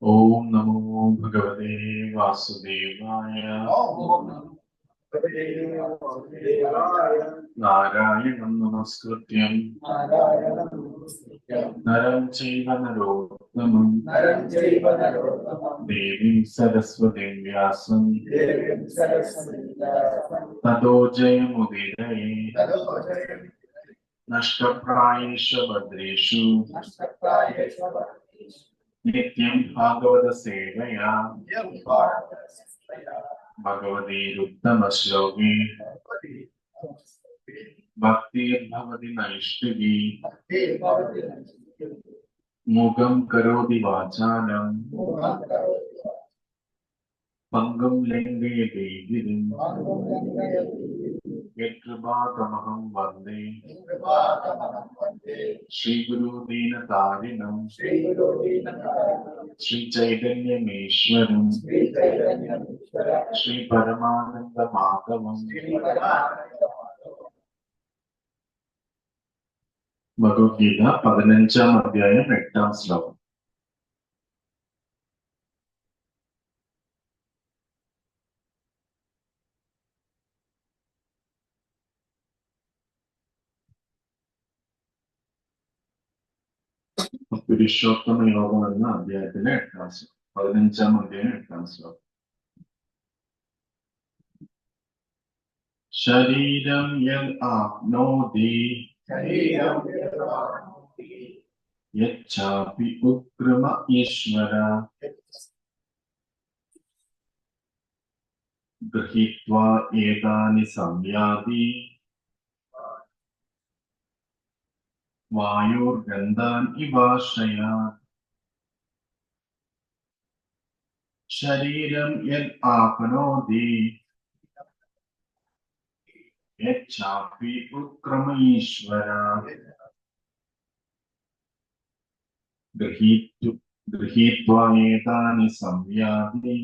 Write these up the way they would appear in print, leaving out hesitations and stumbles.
ओम नमो भगवते वासुदेवाय। नारायणं नमस्कृत्यं नरं चैव नरोत्तमं देवीं सरस्वतीं व्यासं ततो जयमुदीरये। नष्टप्रायेषु भद्रेषु नित्यं भागवत सेवया भगवतीरुत्तमश्लोके भक्तिर्भवति नैष्टिकी। मुखं करोति वाचालं पङ्गुं लङ्घयते गिरिं यत्कृपातमहं वन्दे श्रीगुरुदीनतारिणं श्रीचैतन्यमीश्वरं श्रीपरमानन्दमाधवं। ഭഗവത്ഗീത 15-ാം അധ്യായം 8-ാം ശ്ലോകം. പുരുഷോത്തമ യോഗം എന്ന അധ്യായത്തിലെ 8-ാം ശ്ലോകം, 15-ാം അധ്യായം 8-ാം ശ്ലോകം. ശരീരം യത് ആപ്നോതി യച്ഛാപി ഉക്രമ ഈശ്വര ഗൃഹീത്വാ ഏതാനി സംയാതി വായുർഗന്ധാൻ ഇവാശ്രയാത്. ശരീരം യത് ആപ്നോതി യച്ഛാപി ഉക്രമ ഈശ്വര ഗൃഹീത്വാ ഏതാനി സംയാതി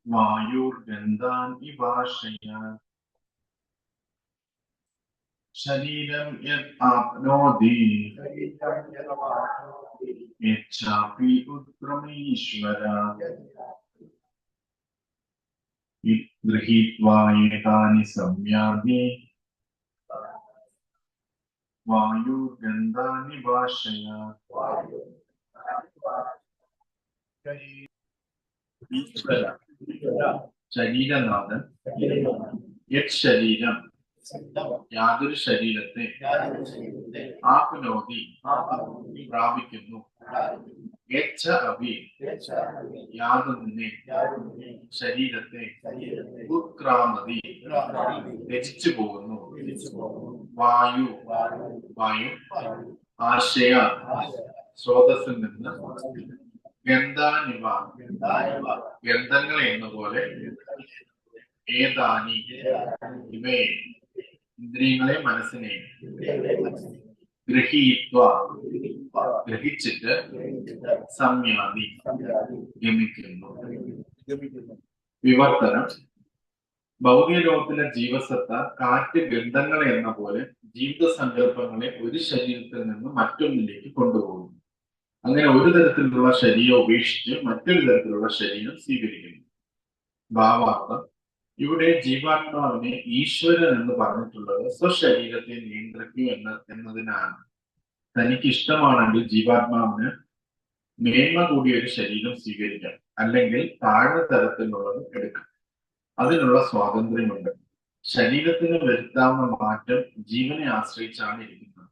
വായുർഗന്ധാൻ ഇവാശ്രയാത്. ശരീരം യത് ആപ്നോതി യച്ഛാപി ഉക്രമ ഈശ്വര ഗൃഹീത്വാ ഏതാനി സംയാതി വായുർഗന്ധാൻ ഇവാശ്രയാത്. ഈശ്വര ശരീരനാഥൻ യത് ശരീരം യാതൊരു ശരീരത്തെ ആപ്നോതി പ്രാപിക്കുന്നു യച്ഛ അഭി യാതൊന്നിനെ ശരീരത്തെ ഉത്ക്രാമതി രചിച്ചു പോകുന്നു വായു ആശയ സ്രോതസ്സിൽ നിന്ന് ഗന്ധാനിവ ഗന്ധങ്ങൾ എന്ന പോലെ ഏതാനി ഇവയെ ഇന്ദ്രിയങ്ങളെ മനസ്സിനെ ഗ്രഹിച്ചിട്ട് സംയാതി ഗമിക്കുന്നു. വിവർത്തനം. ഭൗതിക ലോകത്തിലെ ജീവസത്ത കാറ്റ് ഗന്ധങ്ങൾ എന്ന പോലെ ജീവിത സങ്കല്പങ്ങളെ ഒരു ശരീരത്തിൽ നിന്ന് മറ്റൊന്നിലേക്ക് കൊണ്ടുപോകുന്നു. അങ്ങനെ ഒരു തരത്തിലുള്ള ശരീരം ഉപേക്ഷിച്ച് മറ്റൊരു തരത്തിലുള്ള ശരീരം സ്വീകരിക്കുന്നു. ഭാവാർത്ഥം. ഇവിടെ ജീവാത്മാവിനെ ഈശ്വരൻ എന്ന് പറഞ്ഞിട്ടുള്ളത് സ്വശരീരത്തെ നിയന്ത്രിക്കൂ എന്നതിനാണ്. തനിക്ക് ഇഷ്ടമാണെങ്കിൽ ജീവാത്മാവിന് മേന്മ കൂടിയ ഒരു ശരീരം സ്വീകരിക്കാം, അല്ലെങ്കിൽ താഴ്ന്ന തരത്തിലുള്ളത് എടുക്കാം. അതിനുള്ള സ്വാതന്ത്ര്യമുണ്ട്. ശരീരത്തിന് വരുത്താവുന്ന മാറ്റം ജീവനെ ആശ്രയിച്ചാണ് ഇരിക്കുന്നത്.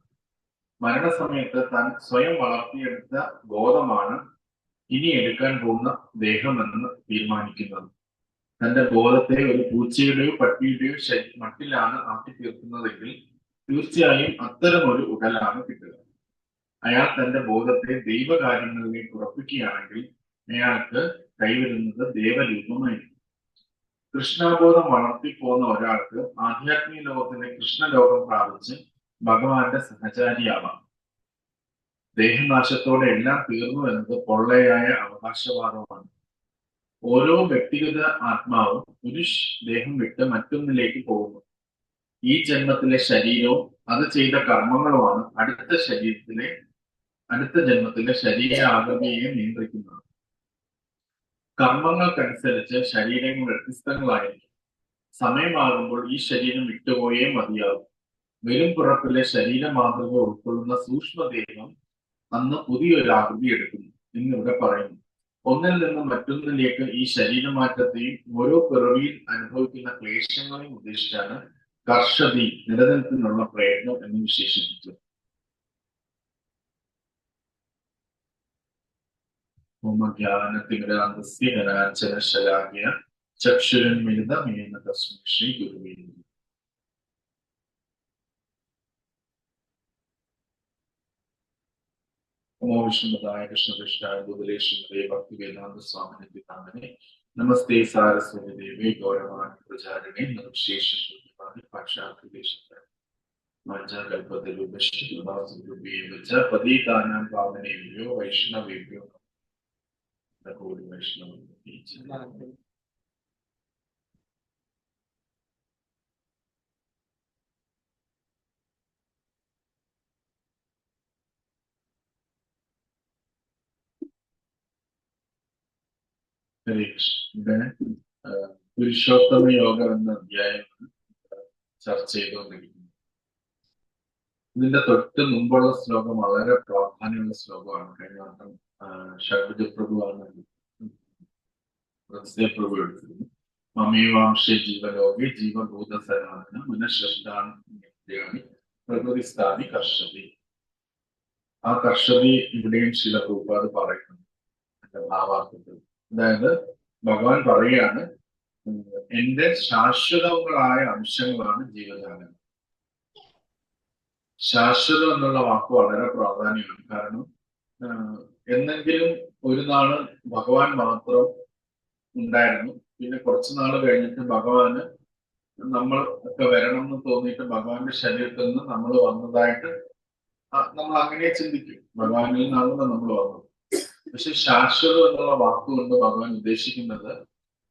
മരണസമയത്ത് താൻ സ്വയം വളർത്തിയെടുത്ത ബോധമാണ് ഇനി എടുക്കാൻ പോകുന്ന ദേഹമെന്ന് തീരുമാനിക്കുന്നത്. തന്റെ ബോധത്തെ ഒരു പൂച്ചയുടെയോ പട്ടിയുടെയോ മട്ടിലാണ് ആക്കി തീർക്കുന്നതെങ്കിൽ തീർച്ചയായും അത്തരമൊരു ഉടലാണ് കിട്ടുക. അയാൾ തന്റെ ബോധത്തെ ദൈവകാര്യങ്ങളിലേക്ക് ഉറപ്പിക്കുകയാണെങ്കിൽ അയാൾക്ക് കൈവരുന്നത് ദേവരൂപമായിരിക്കും. കൃഷ്ണബോധം വളർത്തിപ്പോകുന്ന ഒരാൾക്ക് ആധ്യാത്മിക ലോകത്തിലെ കൃഷ്ണലോകം പ്രാപിച്ച് ഭഗവാന്റെ സഹചാരിയാവാം. ദേഹനാശത്തോടെ എല്ലാം തീർന്നു എന്നത് പൊള്ളയായ അവകാശവാദമാണ്. ഓരോ വ്യക്തിഗത ആത്മാവും ഒരു ദേഹം വിട്ട് മറ്റൊന്നിലേക്ക് പോകുന്നു. ഈ ജന്മത്തിലെ ശരീരവും അത് ചെയ്ത കർമ്മങ്ങളുമാണ് അടുത്ത അടുത്ത ജന്മത്തിലെ ശരീരാകൃതിയെ നിയന്ത്രിക്കുന്നത്. കർമ്മങ്ങൾക്കനുസരിച്ച് ശരീരങ്ങൾ വ്യത്യസ്തങ്ങളായിരിക്കും. സമയമാകുമ്പോൾ ഈ ശരീരം വിട്ടുപോയേ മതിയാകും. വരും പുറപ്പിലെ ശരീര മാതൃക ഉൾക്കൊള്ളുന്ന സൂക്ഷ്മദേഹം അന്ന് പുതിയൊരു ആകൃതി എടുക്കുന്നു എന്നിവിടെ പറയുന്നു. ഒന്നിൽ നിന്ന് മറ്റൊന്നിലേക്ക് ഈ ശരീരമാറ്റത്തെയും ഓരോ പിറവിയിൽ അനുഭവിക്കുന്ന ക്ലേശങ്ങളെയും ഉദ്ദേശിച്ചാണ് കർഷതി നിലനിൽപ്പിനുള്ള പ്രയത്നം എന്ന് വിശേഷിപ്പിച്ചു. ജ്ഞാനത്തിമിരാന്തസ്യ ധനാർച്ചനശലാഖ്യ ചക്ഷുരന്മിലിതമേന തസ്മൈ ശ്രീ ഗുരുവേ നമഃ. नमो विष्णुपदाय कृष्णपृष्ठाय भूतलेश्वरे भक्तिवेदांत स्वामिने पितामहे नमस्ते सारस्वती देवे गौरवाणी प्रचारिणे नमशेष पाक्षात्देशः मज्जाकल्पतरुभ्यश्च कृपासिन्धुभ्यश्च पतितानां पावनेभ्यो वैष्णवेभ्यो नमो वैष्णवेभ्यो. ഹരേ കൃഷ്ണ. ഇവിടെ പുരുഷോത്തമ യോഗം എന്ന അധ്യായം ചർച്ച ചെയ്തുകൊണ്ടിരിക്കുന്നു. ഇതിന്റെ തൊട്ട് മുമ്പുള്ള ശ്ലോകം വളരെ പ്രാധാന്യമുള്ള ശ്ലോകമാണ്. കഴിഞ്ഞ വട്ടം ഷഡ്ഭുജപ്രഭുവാണ് പ്രഭു എടുത്തിരുന്നു. മമേവാംശേ ജീവലോകെ ജീവഭൂത സനാതന മനഃഷ്ടാനി പ്രകൃതിസ്ഥാനി കർഷതി. ആ കർഷതി ഇവിടെയും ശില പ്രഭുപാദ് പറയുന്നു എന്റെ ഭാവാർത്ഥത്തിൽ. അതായത് ഭഗവാൻ പറയുകയാണ്, എന്റെ ശാശ്വതങ്ങളായ അംശങ്ങളാണ് ജീവജാലങ്ങൾ. ശാശ്വതം എന്നുള്ള വാക്ക് വളരെ പ്രാധാന്യമാണ്. കാരണം എന്നെങ്കിലും ഒരു നാള് ഭഗവാൻ മാത്രം ഉണ്ടായിരുന്നു. പിന്നെ കുറച്ചു നാള് കഴിഞ്ഞിട്ട് ഭഗവാന് നമ്മൾ ഒക്കെ വരണം എന്ന് തോന്നിയിട്ട് ഭഗവാന്റെ ശരീരത്തിൽ നിന്ന് നമ്മൾ വന്നതായിട്ട് നമ്മൾ അങ്ങനെ ചിന്തിക്കും. ഭഗവാനിൽ നിന്നാണല്ലോ നമ്മൾ വന്നത്. പക്ഷെ ശാശ്വതം എന്നുള്ള വാക്കുകൊണ്ട് ഭഗവാൻ ഉദ്ദേശിക്കുന്നത്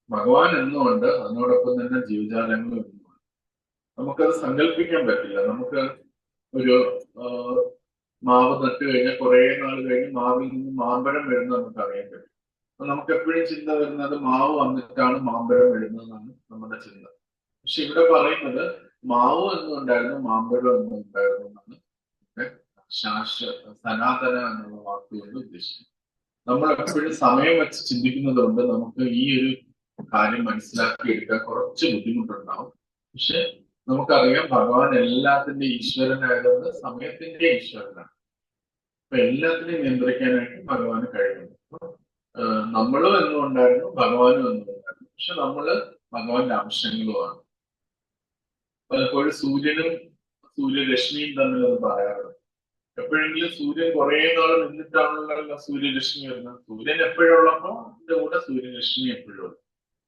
ഭഗവാൻ എന്നുകൊണ്ട് അതിനോടൊപ്പം തന്നെ ജീവജാലങ്ങളും എന്നുമാണ്. നമുക്കത് സങ്കല്പിക്കാൻ പറ്റില്ല. നമുക്ക് ഒരു മാവ് നട്ട് കഴിഞ്ഞാൽ കുറെ നാൾ കഴിഞ്ഞ് മാവിൽ നിന്ന് മാമ്പഴം വരുന്നത് നമുക്ക് അറിയാൻ പറ്റും. അപ്പൊ നമുക്ക് എപ്പോഴും ചിന്ത വരുന്നത് മാവ് വന്നിട്ടാണ് മാമ്പഴം വരുന്നതെന്നാണ് നമ്മുടെ ചിന്ത. പക്ഷെ ഇവിടെ പറയുന്നത് മാവ് എന്നുണ്ടായിരുന്നു, മാമ്പഴം എന്നുണ്ടായിരുന്നു എന്നാണ് സനാതന എന്നുള്ള വാക്കുകൊണ്ട് ഉദ്ദേശിക്കുന്നത്. നമ്മൾ എപ്പോഴും സമയം വെച്ച് ചിന്തിക്കുന്നത് കൊണ്ട് നമുക്ക് ഈ ഒരു കാര്യം മനസ്സിലാക്കിയെടുക്കാൻ കുറച്ച് ബുദ്ധിമുട്ടുണ്ടാവും. പക്ഷെ നമുക്കറിയാം ഭഗവാൻ എല്ലാത്തിന്റെ ഈശ്വരനായതുകൊണ്ട് സമയത്തിന്റെ ഈശ്വരനാണ്. അപ്പൊ എല്ലാത്തിനെയും നിയന്ത്രിക്കാനായിട്ട് ഭഗവാന് കഴിയുന്നു. നമ്മളും എന്നും ഉണ്ടായിരുന്നു, ഭഗവാനും എന്നും ഉണ്ടായിരുന്നു. പക്ഷെ നമ്മള് ഭഗവാന്റെ അംശങ്ങളുമാണ്. പലപ്പോഴും സൂര്യനും സൂര്യരശ്മിയും തമ്മിൽ അത് പറയാറുണ്ട്. എപ്പോഴെങ്കിലും സൂര്യൻ കുറെ നാൾ നിന്നിട്ടാണല്ലോ സൂര്യരശ്മി വരുന്നത്. സൂര്യൻ എപ്പോഴുള്ളപ്പോ അതിന്റെ കൂടെ സൂര്യരശ്മി എപ്പോഴും ഉണ്ട്.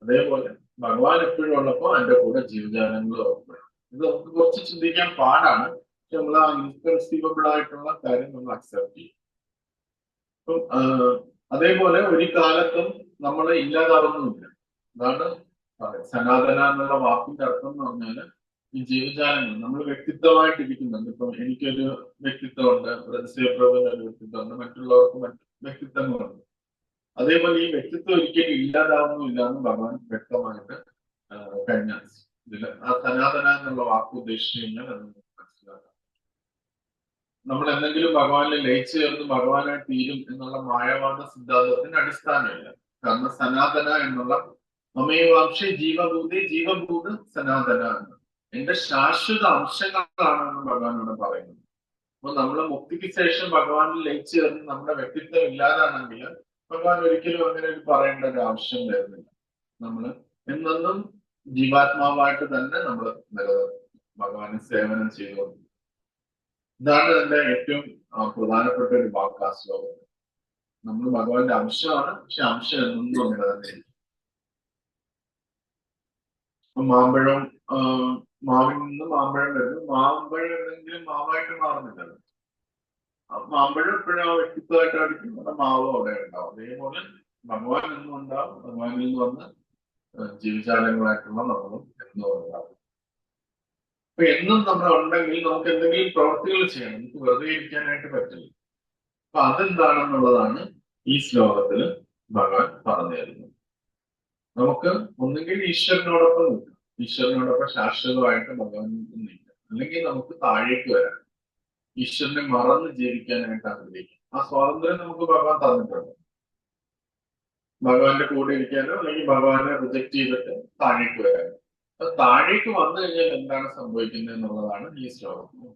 അതേപോലെ ഭഗവാൻ എപ്പോഴും ഉള്ളപ്പോ അതിന്റെ കൂടെ ജീവജാലങ്ങളും ഉറപ്പുണ്ട്. ഇത് നമുക്ക് കുറച്ച് ചിന്തിക്കാൻ പാടാണ്. പക്ഷെ നമ്മൾ ആ ഇൻകൺസീവബിൾ ആയിട്ടുള്ള കാര്യം നമ്മൾ അക്സെപ്റ്റ് ചെയ്യും. അപ്പം അതേപോലെ ഒരു കാലത്തും നമ്മൾ ഇല്ലാതാവുന്നുമില്ല. അതാണ് സനാതന എന്നുള്ള വാക്കിന്റെ അർത്ഥം എന്ന് പറഞ്ഞാല് ഈ ജീവജാലങ്ങൾ നമ്മൾ വ്യക്തിത്വമായിട്ട് ഇരിക്കുന്നുണ്ട്. ഇപ്പം എനിക്കൊരു വ്യക്തിത്വമുണ്ട്, പ്രഭുവിന് ഒരു വ്യക്തിത്വമുണ്ട്, മറ്റുള്ളവർക്ക് മറ്റു വ്യക്തിത്വങ്ങളുണ്ട്. അതേപോലെ ഈ വ്യക്തിത്വം ഒരിക്കലും ഇല്ലാതാവുന്നില്ല എന്ന് ഭഗവാൻ വ്യക്തമായിട്ട് കഴിഞ്ഞ ഇതില് ആ സനാതന എന്നുള്ള വാക്ക് ഉദ്ദേശിച്ചു കഴിഞ്ഞാൽ അത് മനസ്സിലാക്കാം. നമ്മൾ എന്തെങ്കിലും ഭഗവാനിൽ ലയിച്ചു ചേർന്ന് ഭഗവാനായി തീരും എന്നുള്ള മായവാദ സിദ്ധാന്തത്തിന്റെ അടിസ്ഥാനമില്ല. കാരണം സനാതന എന്നുള്ള മമേവാംശ ജീവഭൂത സനാതന എന്ന് എന്റെ ശാശ്വത അംശങ്ങളാണെന്ന് ഭഗവാനോട് പറയുന്നത്. അപ്പൊ നമ്മൾ മുക്തിക്ക് ശേഷം ഭഗവാനിൽ ലയിച്ചു ചേർന്ന് നമ്മുടെ വ്യക്തിത്വം ഇല്ലാതാണെങ്കിൽ ഭഗവാൻ ഒരിക്കലും അങ്ങനെ ഒരു പറയേണ്ട ഒരു ആവശ്യം വരുന്നില്ല. നമ്മൾ എന്നും ജീവാത്മാവായിട്ട് തന്നെ നമ്മൾ നിലനിർത്തും, ഭഗവാന് സേവനം ചെയ്തുകൊണ്ട്. ഇതാണ് എന്റെ ഏറ്റവും പ്രധാനപ്പെട്ട ഒരു വാക്ക് ആ ശ്ലോകത്തിൽ. നമ്മൾ ഭഗവാന്റെ അംശമാണ്, പക്ഷെ അംശം എന്നും അങ്ങനെ തന്നെ. മാമ്പഴം മാവിൽ നിന്ന് മാമ്പഴം വരുന്നു. മാമ്പഴം എന്തെങ്കിലും മാവായിട്ട് മാറുന്നില്ലല്ലോ. മാമ്പഴം എപ്പോഴും ആ വ്യക്തിത്വമായിട്ടായിരിക്കും നമ്മുടെ മാവ് അവിടെ ഉണ്ടാവും. അതേപോലെ ഭഗവാൻ എന്നും ഉണ്ടാവും, ഭഗവാനിൽ നിന്ന് വന്ന് ജീവജാലങ്ങളായിട്ടുള്ള നമ്മളും എന്നും ഉണ്ടാവും. അപ്പൊ എന്നും നമ്മൾ ഉണ്ടെങ്കിൽ നമുക്ക് എന്തെങ്കിലും പ്രവൃത്തികൾ ചെയ്യണം, നമുക്ക് വെറുതെ ഇരിക്കാനായിട്ട് പറ്റില്ല. അപ്പൊ അതെന്താണെന്നുള്ളതാണ് ഈ ശ്ലോകത്തിൽ ഭഗവാൻ പറഞ്ഞു തരുന്നത്. നമുക്ക് ഒന്നുകിൽ ഈശ്വരനോടൊപ്പം നിൽക്കാം, ഈശ്വരനോടൊപ്പം ശാശ്വതമായിട്ട് ഭഗവാൻ നിൽക്കാം, അല്ലെങ്കിൽ നമുക്ക് താഴേക്ക് വരാം, ഈശ്വരനെ മറന്ന് ജീവിക്കാനായിട്ട് ആഗ്രഹിക്കാം. ആ സ്വാതന്ത്ര്യം നമുക്ക് ഭഗവാൻ തന്നിട്ടുണ്ട്. ഭഗവാന്റെ കൂടെ ഇരിക്കാനോ അല്ലെങ്കിൽ ഭഗവാനെ റിജക്ട് ചെയ്തിട്ട് താഴേക്ക് വരാനോ. അപ്പൊ താഴേക്ക് വന്നു കഴിഞ്ഞാൽ എന്താണ് സംഭവിക്കുന്നത് എന്നുള്ളതാണ് ഈ ശ്ലോകം.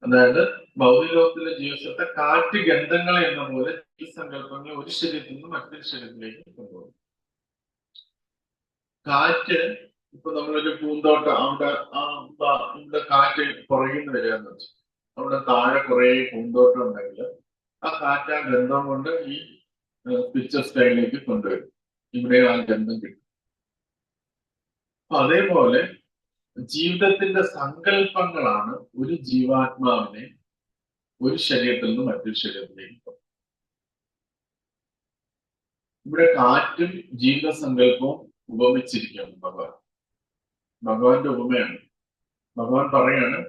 അതായത് ഭൗതിക ലോകത്തിലെ ജീവിതത്തെ കാറ്റ് ഗന്ധങ്ങൾ എന്ന പോലെ ഈ സങ്കല്പങ്ങൾ ഒരു ശരീരത്തിൽ നിന്ന് മറ്റൊരു ശരീരത്തിലേക്ക് കൊണ്ടുപോകും. കാറ്റ് ഇപ്പൊ നമ്മളൊരു പൂന്തോട്ടം അവിടെ കാറ്റ് പുറകിന്ന് വരികയെന്ന് വെച്ചു, അവിടെ താഴെ കുറെ പൂന്തോട്ടം ഉണ്ടെങ്കിൽ ആ കാറ്റ് ആ ഗന്ധം കൊണ്ട് ഈ പിക്ചർ സ്റ്റൈലിലേക്ക് കൊണ്ടുവരും, ഇവിടെ ആ ഗന്ധം കിട്ടും. അപ്പൊ അതേപോലെ ജീവിതത്തിന്റെ സങ്കല്പങ്ങളാണ് ഒരു ജീവാത്മാവിനെ ഒരു ശരീരത്തിൽ നിന്ന് മറ്റൊരു ശരീരത്തിലേക്ക് പോകും. ഇവിടെ കാറ്റും ജീവിത സങ്കല്പവും ഉപമിച്ചിരിക്കുകയാണ് ഭഗവാന്റെ ഉപമയാണ്. ഭഗവാൻ പറയാണ്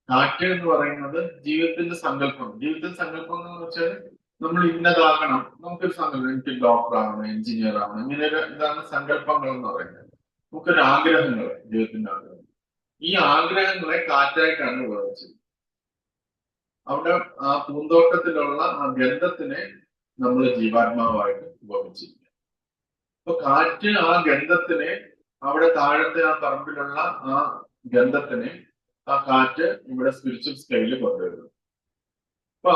കാറ്റ് എന്ന് പറയുന്നത് ജീവിതത്തിന്റെ സങ്കല്പം. ജീവിതത്തിന്റെ സങ്കല്പം എന്ന് വെച്ചാൽ നമ്മൾ ഇന്നതാകണം, നമുക്കൊരു സങ്കല്പം, എനിക്ക് ഡോക്ടർ ആവണം, എഞ്ചിനീയർ ആവണം, ഇങ്ങനെ ഇതാണ് സങ്കല്പങ്ങൾ എന്ന് പറയുന്നത്. നമുക്കൊരു ആഗ്രഹങ്ങൾ, ജീവിതത്തിന്റെ ആഗ്രഹം. ഈ ആഗ്രഹങ്ങളെ കാറ്റായിട്ടാണ് ഉപയോഗിച്ചത്. അവിടെ ആ പൂന്തോട്ടത്തിലുള്ള ആ ഗന്ധത്തിനെ നമ്മൾ ജീവാത്മാവായിട്ട് ഉപയോഗിച്ചിരിക്കുക. അപ്പൊ കാറ്റ് ആ ഗന്ധത്തിനെ, അവിടെ താഴത്തെ ആ പറമ്പിലുള്ള ആ ഗന്ധത്തിനെ ആ കാറ്റ് ഇവിടെ സ്പിരിച്വൽ സ്കെയിലിൽ കൊണ്ടുവരുന്നു. അപ്പൊ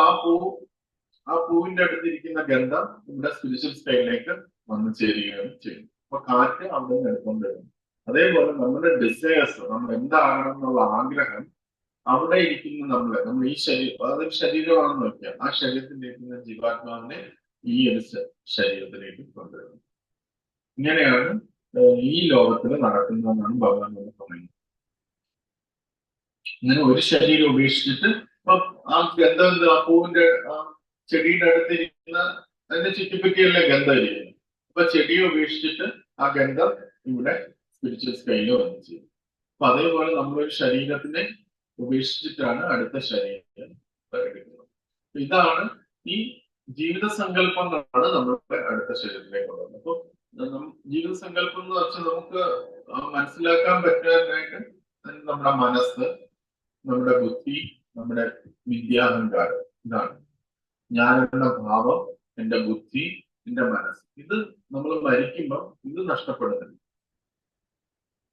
ആ പൂവിന്റെ അടുത്തിരിക്കുന്ന ഗന്ധം ഇവിടെ സ്പിരിച്വൽ സ്കെയിലിലേക്ക് വന്നു ചേരുകയാണ് ചെയ്യുന്നത്. അപ്പൊ കാറ്റ് അവിടെ നിന്ന് എടുക്കൊണ്ടിരുന്നു. അതേപോലെ നമ്മുടെ ഡിസയേഴ്സ്, നമ്മൾ എന്താകണം എന്നുള്ള ആഗ്രഹം അവിടെ ഇരിക്കുന്ന നമ്മൾ ഈ ശരീരം, അതൊരു ശരീരമാണെന്ന് നോക്കിയാൽ ആ ശരീരത്തിലിരിക്കുന്ന ജീവാത്മാവിനെ ഈ ഒരു ശരീരത്തിലേക്ക് കൊണ്ടുവരുന്നു. ഇങ്ങനെയാണ് ഈ ലോകത്തിൽ നടക്കുന്നതെന്നാണ് ഭഗവാൻ എന്ന് പറയുന്നത്. ഇങ്ങനെ ഒരു ശരീരം ഉപേക്ഷിച്ചിട്ട് ആ ഗന്ധം, ആ പൂവിന്റെ ആ ചെടിയുടെ അടുത്തിരിക്കുന്ന അതിന്റെ ചുറ്റിപ്പറ്റിയല്ലേ ഗന്ധം ഇരിക്കുന്നത്. അപ്പൊ ചെടിയെ ഉപേക്ഷിച്ചിട്ട് ആ ഗന്ധം ഇവിടെ സ്പിരിച്വൽ സ്കൈലിൽ വന്നു ചെയ്യും. അപ്പൊ അതേപോലെ നമ്മളൊരു ശരീരത്തിനെ ഉപേക്ഷിച്ചിട്ടാണ് അടുത്ത ശരീരം എടുക്കുന്നത്. ഇതാണ് ഈ ജീവിത സങ്കല്പങ്ങളാണ് നമ്മളുടെ അടുത്ത ശരീരത്തിലേക്ക് കൊണ്ടുവന്നത്. അപ്പൊ ജീവിത സങ്കല്പം എന്ന് വെച്ചാൽ നമുക്ക് മനസ്സിലാക്കാൻ പറ്റാനായിട്ട് നമ്മുടെ മനസ്സ്, നമ്മുടെ ബുദ്ധി, നമ്മുടെ വിദ്യാഹങ്കാരം, ഇതാണ് ഞാൻ എന്ന ഭാവം, എന്റെ ബുദ്ധി, എന്റെ മനസ്സ്. ഇത് നമ്മൾ മരിക്കുമ്പോൾ ഇത് നഷ്ടപ്പെടുന്നുണ്ട്.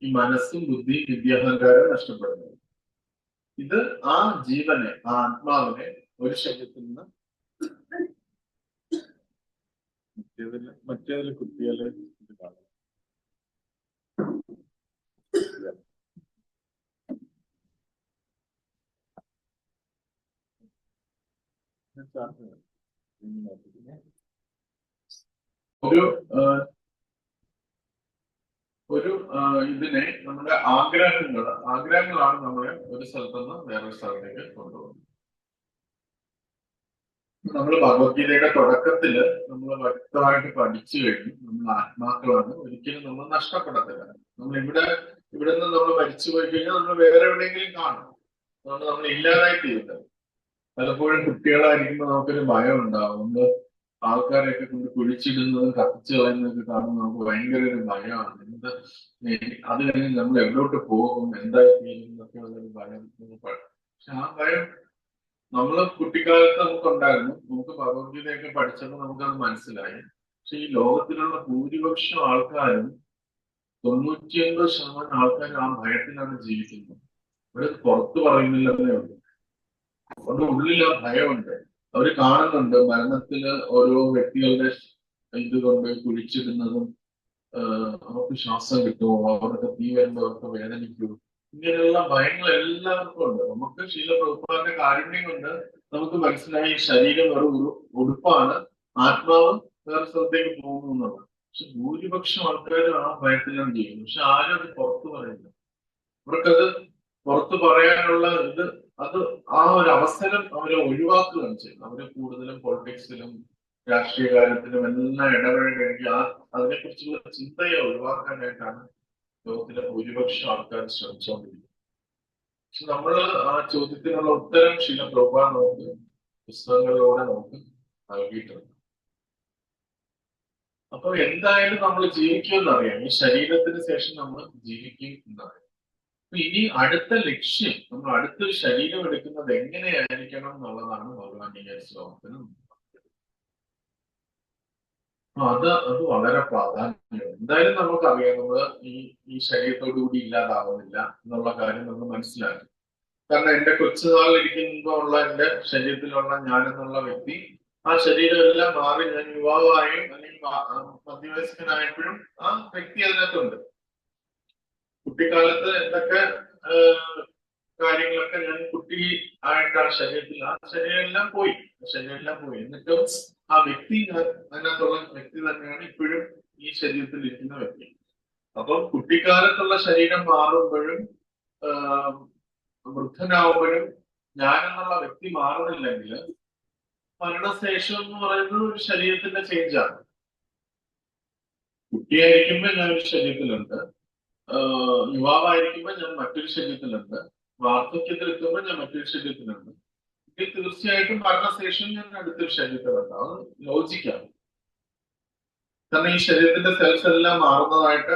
ഈ മനസ്സും ബുദ്ധിയും വിദ്യാഹങ്കാരം നഷ്ടപ്പെടുന്നത്. ഇത് ആ ജീവനെ, ആ ആത്മാവിനെ ഒരു ശരീരത്തിൽ നിന്ന് മറ്റേതിൽ കുത്തിയാല് ഇത് കാണാം. ഒരു ഇതിനെ നമ്മുടെ ആഗ്രഹങ്ങളാണ് നമ്മളെ ഒരു സ്ഥലത്ത് നിന്ന് വേറൊരു സ്ഥലത്തേക്ക് കൊണ്ടുപോകുന്നത്. നമ്മൾ ഭഗവത്ഗീതയുടെ തുടക്കത്തില് നമ്മൾ വ്യക്തമായിട്ട് പഠിച്ചു കഴിഞ്ഞു, നമ്മൾ ആത്മാക്കളാണ്, ഒരിക്കലും നമ്മൾ നഷ്ടപ്പെടത്തില്ല. നമ്മൾ ഇവിടെ നിന്ന് നമ്മൾ മരിച്ചു പോയി കഴിഞ്ഞാൽ നമ്മൾ വേറെ എവിടെയെങ്കിലും കാണും, അതുകൊണ്ട് നമ്മൾ ഇല്ലാതായി തീരുന്നത്. പലപ്പോഴും കുട്ടികളായിരിക്കുമ്പോൾ നമുക്കൊരു ഭയം ഉണ്ടാവും. നമ്മൾ ആൾക്കാരെയൊക്കെ കൊണ്ട് കുഴിച്ചിടുന്നതും കത്തിച്ചു കളയുന്നതൊക്കെ കാണുമ്പോൾ നമുക്ക് ഭയങ്കര ഒരു ഭയമാണ്. അത് കഴിഞ്ഞ് നമ്മൾ എവിടോട്ട് പോകും, എന്തായി തീരും എന്നൊക്കെ ഉള്ളൊരു ഭയം. പക്ഷെ ആ ഭയം നമ്മള് കുട്ടിക്കാലത്ത് നമുക്കുണ്ടായിരുന്നു. നമുക്ക് ഭഗവത്ഗീതയൊക്കെ പഠിച്ചപ്പോൾ നമുക്കത് മനസ്സിലായി. പക്ഷെ ഈ ലോകത്തിലുള്ള ഭൂരിപക്ഷം ആൾക്കാരും 99% ആൾക്കാരും ആ ഭയത്തിലാണ് ജീവിക്കുന്നത്. അവര് പുറത്ത് പറയുന്നില്ലെന്നേ ഉള്ളൂ. അവരുടെ ഉള്ളിൽ ആ ഭയമുണ്ട്. അവര് കാണുന്നുണ്ട് മരണത്തില് ഓരോ വ്യക്തികളുടെ ഇത് കൊണ്ട് കുഴിച്ചിടുന്നതും, അവർക്ക് ശ്വാസം കിട്ടുമോ, അവർക്ക് തീ വരുമ്പോൾ അവർക്ക് വേദനിക്കുമോ, ഇങ്ങനെയുള്ള ഭയങ്ങൾ എല്ലാവർക്കും ഉണ്ട്. നമുക്ക് ശീലപ്രഭുപാദിന്റെ കാരുണ്യം കൊണ്ട് നമുക്ക് മനസ്സിലായി ശരീരം ഒരു ഉടുപ്പാണ്, ആത്മാവ് വേറെ സ്ഥലത്തേക്ക് പോകുന്നു എന്നുള്ളത്. പക്ഷെ ഭൂരിപക്ഷം ആൾക്കാരും ആ ഭയത്തിലാണ് ചെയ്യുന്നത്. പക്ഷെ ആരും അത് പുറത്തു പറയുന്നില്ല. അവർക്കത് പുറത്തു പറയാനുള്ള അത് ആ ഒരു അവസരം അവരെ ഒഴിവാക്കുകയാണ് ചെയ്യുന്നത്. അവര് കൂടുതലും പൊളിറ്റിക്സിലും രാഷ്ട്രീയ കാര്യത്തിലും എല്ലാം ഇടപെടണമെങ്കിൽ അതിനെക്കുറിച്ചുള്ള ചിന്തയെ ഒഴിവാക്കാനായിട്ടാണ് ലോകത്തിലെ ഭൂരിപക്ഷം ആൾക്കാർ ശ്രമിച്ചുകൊണ്ടിരിക്കുന്നത്. പക്ഷെ നമ്മൾ ആ ചോദ്യത്തിനുള്ള ഉത്തരം ശീല പ്രഭുപാദ് നമുക്ക് പുസ്തകങ്ങളിലൂടെ നമുക്ക് നൽകിയിട്ടുണ്ട്. അപ്പൊ എന്തായാലും നമ്മൾ ജീവിക്കുമെന്നറിയാം. ഈ ശരീരത്തിന് ശേഷം നമ്മൾ ജീവിക്കും എന്നറിയാം. അപ്പൊ ഇനി അടുത്ത ലക്ഷ്യം, നമ്മൾ അടുത്തൊരു ശരീരം എടുക്കുന്നത് എങ്ങനെയായിരിക്കണം എന്നുള്ളതാണ് ഭഗവാൻ ഈ ശ്ലോകത്തിന്. അത് വളരെ പ്രാധാന്യമാണ്. എന്തായാലും നമുക്കറിയാം, നമ്മള് ഈ ശരീരത്തോടു കൂടി ഇല്ലാതാവുന്നില്ല എന്നുള്ള കാര്യം നമ്മൾ മനസ്സിലാക്കി. കാരണം എന്റെ കൊച്ചുനാളിലിരിക്കുമ്പോ ഉള്ള എന്റെ ശരീരത്തിലുള്ള ഞാനെന്നുള്ള വ്യക്തി, ആ ശരീരമെല്ലാം മാറി ഞാൻ യുവാവായും അല്ലെങ്കിൽ മധ്യവയസ്കനായപ്പോഴും ആ വ്യക്തി അതിനകത്തുണ്ട്. കുട്ടിക്കാലത്ത് എന്തൊക്കെ കാര്യങ്ങളൊക്കെ ഞാൻ കുട്ടി ആയിട്ടാണ് ശരീരത്തിൽ, ആ ശരീരമെല്ലാം പോയി, എന്നിട്ടും ആ വ്യക്തി, അതിനകത്തുള്ള വ്യക്തി തന്നെയാണ് ഇപ്പോഴും ഈ ശരീരത്തിൽ ഇരിക്കുന്ന വ്യക്തി. അപ്പം കുട്ടിക്കാലത്തുള്ള ശരീരം മാറുമ്പോഴും വൃദ്ധനാവുമ്പോഴും ഞാനെന്നുള്ള വ്യക്തി മാറുന്നില്ലെങ്കിൽ മരണശേഷം എന്ന് പറയുന്നത് ഒരു ശരീരത്തിന്റെ ചേഞ്ചാണ്. കുട്ടിയായിരിക്കുമ്പോൾ ഞാൻ ഒരു ശരീരത്തിലുണ്ട്, യുവാവായിരിക്കുമ്പോൾ ഞാൻ മറ്റൊരു ശരീരത്തിലുണ്ട്, വാർദ്ധക്യത്തിൽ എത്തുമ്പോൾ ഞാൻ മറ്റൊരു ശരീരത്തിലുണ്ട്. ഇത് തീർച്ചയായിട്ടും മരണശേഷം ഞാൻ അടുത്തൊരു ശരീരത്തിലുണ്ട്. അത് ലോജിക്കാണ്. കാരണം ഈ ശരീരത്തിന്റെ സെൽസ് എല്ലാം മാറുന്നതായിട്ട്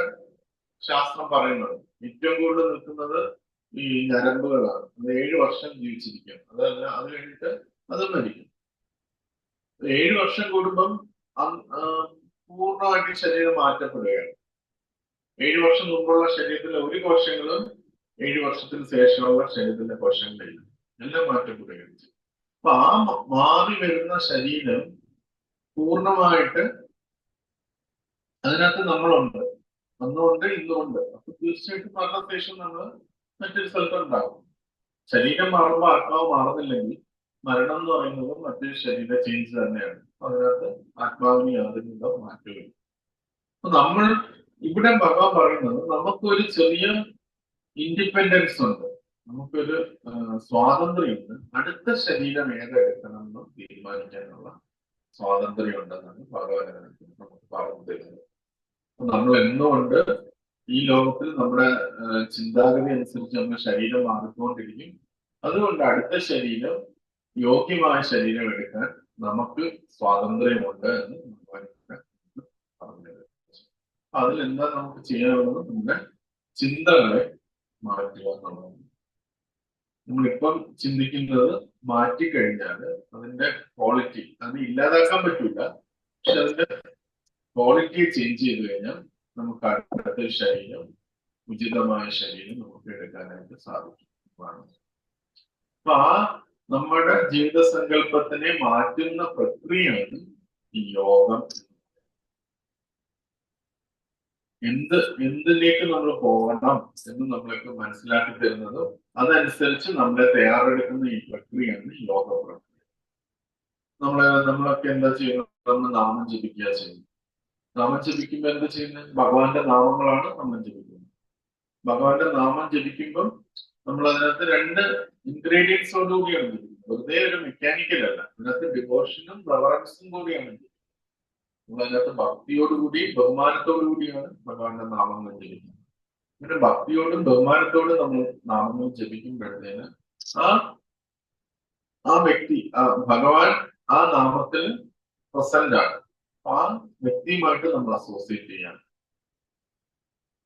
ശാസ്ത്രം പറയുന്നുണ്ട്. ഏറ്റവും കൂടുതൽ നിൽക്കുന്നത് ഈ ഞരമ്പുകളാണ്. അത് 7 വർഷം ജീവിച്ചിരിക്കും. അതല്ല, അത് കഴിഞ്ഞിട്ട് അത് മരിക്കും. 7 വർഷം കൂടുമ്പം പൂർണ്ണമായിട്ട് ശരീരം മാറ്റപ്പെടുകയാണ്. 7 വർഷം മുമ്പുള്ള ശരീരത്തിലെ ഒരു കോശങ്ങളും 7 വർഷത്തിന് ശേഷമുള്ള ശരീരത്തിലെ കോശങ്ങളില്ല, എല്ലാം മാറ്റപ്പെടുകയാണ്. അപ്പൊ ആ മാറി വരുന്ന ശരീരം പൂർണ്ണമായിട്ട് അതിനകത്ത് നമ്മളുണ്ട്, അന്നുകൊണ്ട് ഇന്നുണ്ട്. അപ്പൊ തീർച്ചയായിട്ടും മരണശേഷം നമ്മൾ മറ്റൊരു സ്ഥലത്തുണ്ടാകും. ശരീരം മാറുമ്പോൾ ആത്മാവ് മാറുന്നില്ലെങ്കിൽ മരണം എന്ന് പറയുന്നത് മറ്റൊരു ശരീര ചേഞ്ച് തന്നെയാണ്. അതിനകത്ത് ആത്മാവിന് യാതൊരു മാറ്റവും. അപ്പൊ നമ്മൾ ഇവിടെ ഭഗവാൻ പറയുന്നത് നമുക്കൊരു ചെറിയ ഇൻഡിപെൻഡൻസ് ഉണ്ട്, നമുക്കൊരു സ്വാതന്ത്ര്യമുണ്ട്. അടുത്ത ശരീരം ഏതെടുക്കണം എന്ന് തീരുമാനിക്കാനുള്ള സ്വാതന്ത്ര്യം ഉണ്ടെന്നാണ് ഭഗവാൻ നമുക്ക് പറഞ്ഞു തരുന്നത്. നമ്മൾ എന്തുകൊണ്ട് ഈ ലോകത്തിൽ നമ്മുടെ ചിന്താഗതി അനുസരിച്ച് നമ്മുടെ ശരീരം മാറിക്കൊണ്ടിരിക്കും. അതുകൊണ്ട് അടുത്ത ശരീരം, യോഗ്യമായ ശരീരം എടുക്കാൻ നമുക്ക് സ്വാതന്ത്ര്യമുണ്ട് എന്ന് ഭഗവാൻ പറഞ്ഞത്. അതിലെന്താ നമുക്ക് ചെയ്യാനുള്ളത്? നമ്മുടെ ചിന്തകളെ മാറ്റുക എന്നുള്ളതാണ്. നമ്മളിപ്പം ചിന്തിക്കുന്നത് മാറ്റിക്കഴിഞ്ഞാൽ അതിന്റെ ക്വാളിറ്റി, അത് ഇല്ലാതാക്കാൻ പറ്റൂല, പക്ഷെ അതിന്റെ ക്വാളിറ്റി ചേഞ്ച് ചെയ്ത് കഴിഞ്ഞാൽ നമുക്ക് അടുത്ത ശരീരം, ഉചിതമായ ശരീരം നമുക്ക് എടുക്കാനായിട്ട് സാധിക്കും. അപ്പൊ ആ നമ്മുടെ ജീവിത സങ്കല്പത്തിനെ മാറ്റുന്ന പ്രക്രിയയാണ് ഈ യോഗം. എന്തിലേക്ക് നമ്മൾ പോകണം എന്ന് നമ്മളൊക്കെ മനസ്സിലാക്കി തരുന്നത്, അതനുസരിച്ച് നമ്മളെ തയ്യാറെടുക്കുന്ന ഈ പ്രക്രിയയാണ് യോഗ പ്രക്രിയ. നമ്മളൊക്കെ എന്താ ചെയ്യുന്നത്? നമ്മൾ നാമം ജപിക്കുക ചെയ്യുന്നു. നാമം ജപിക്കുമ്പോൾ എന്താ ചെയ്യുന്നത്? ഭഗവാന്റെ നാമങ്ങളാണ് നമ്മൾ ജപിക്കുന്നത്. ഭഗവാന്റെ നാമം ജപിക്കുമ്പോൾ നമ്മൾ അതിനകത്ത് 2 ഇൻഗ്രീഡിയൻസോടുകൂടിയാണ് ജപിക്കുന്നത്. വെറുതെ ഒരു മെക്കാനിക്കൽ അല്ല, അതിനകത്ത് ഡിവോഷനും റെവറൻസും കൂടിയാണ്. നമ്മളതിനകത്ത് ഭക്തിയോടുകൂടി ബഹുമാനത്തോടുകൂടിയാണ് ഭഗവാന്റെ നാമങ്ങൾ ജപിക്കുന്നത്. പിന്നെ ഭക്തിയോടും ബഹുമാനത്തോടും നമ്മൾ നാമങ്ങൾ ജപിക്കുമ്പോഴത്തേന് ആ വ്യക്തി, ഭഗവാൻ ആ നാമത്തിൽ പ്രസന്റ് ആണ്. ആ വ്യക്തിയുമായിട്ട് നമ്മൾ അസോസിയേറ്റ് ചെയ്യണം.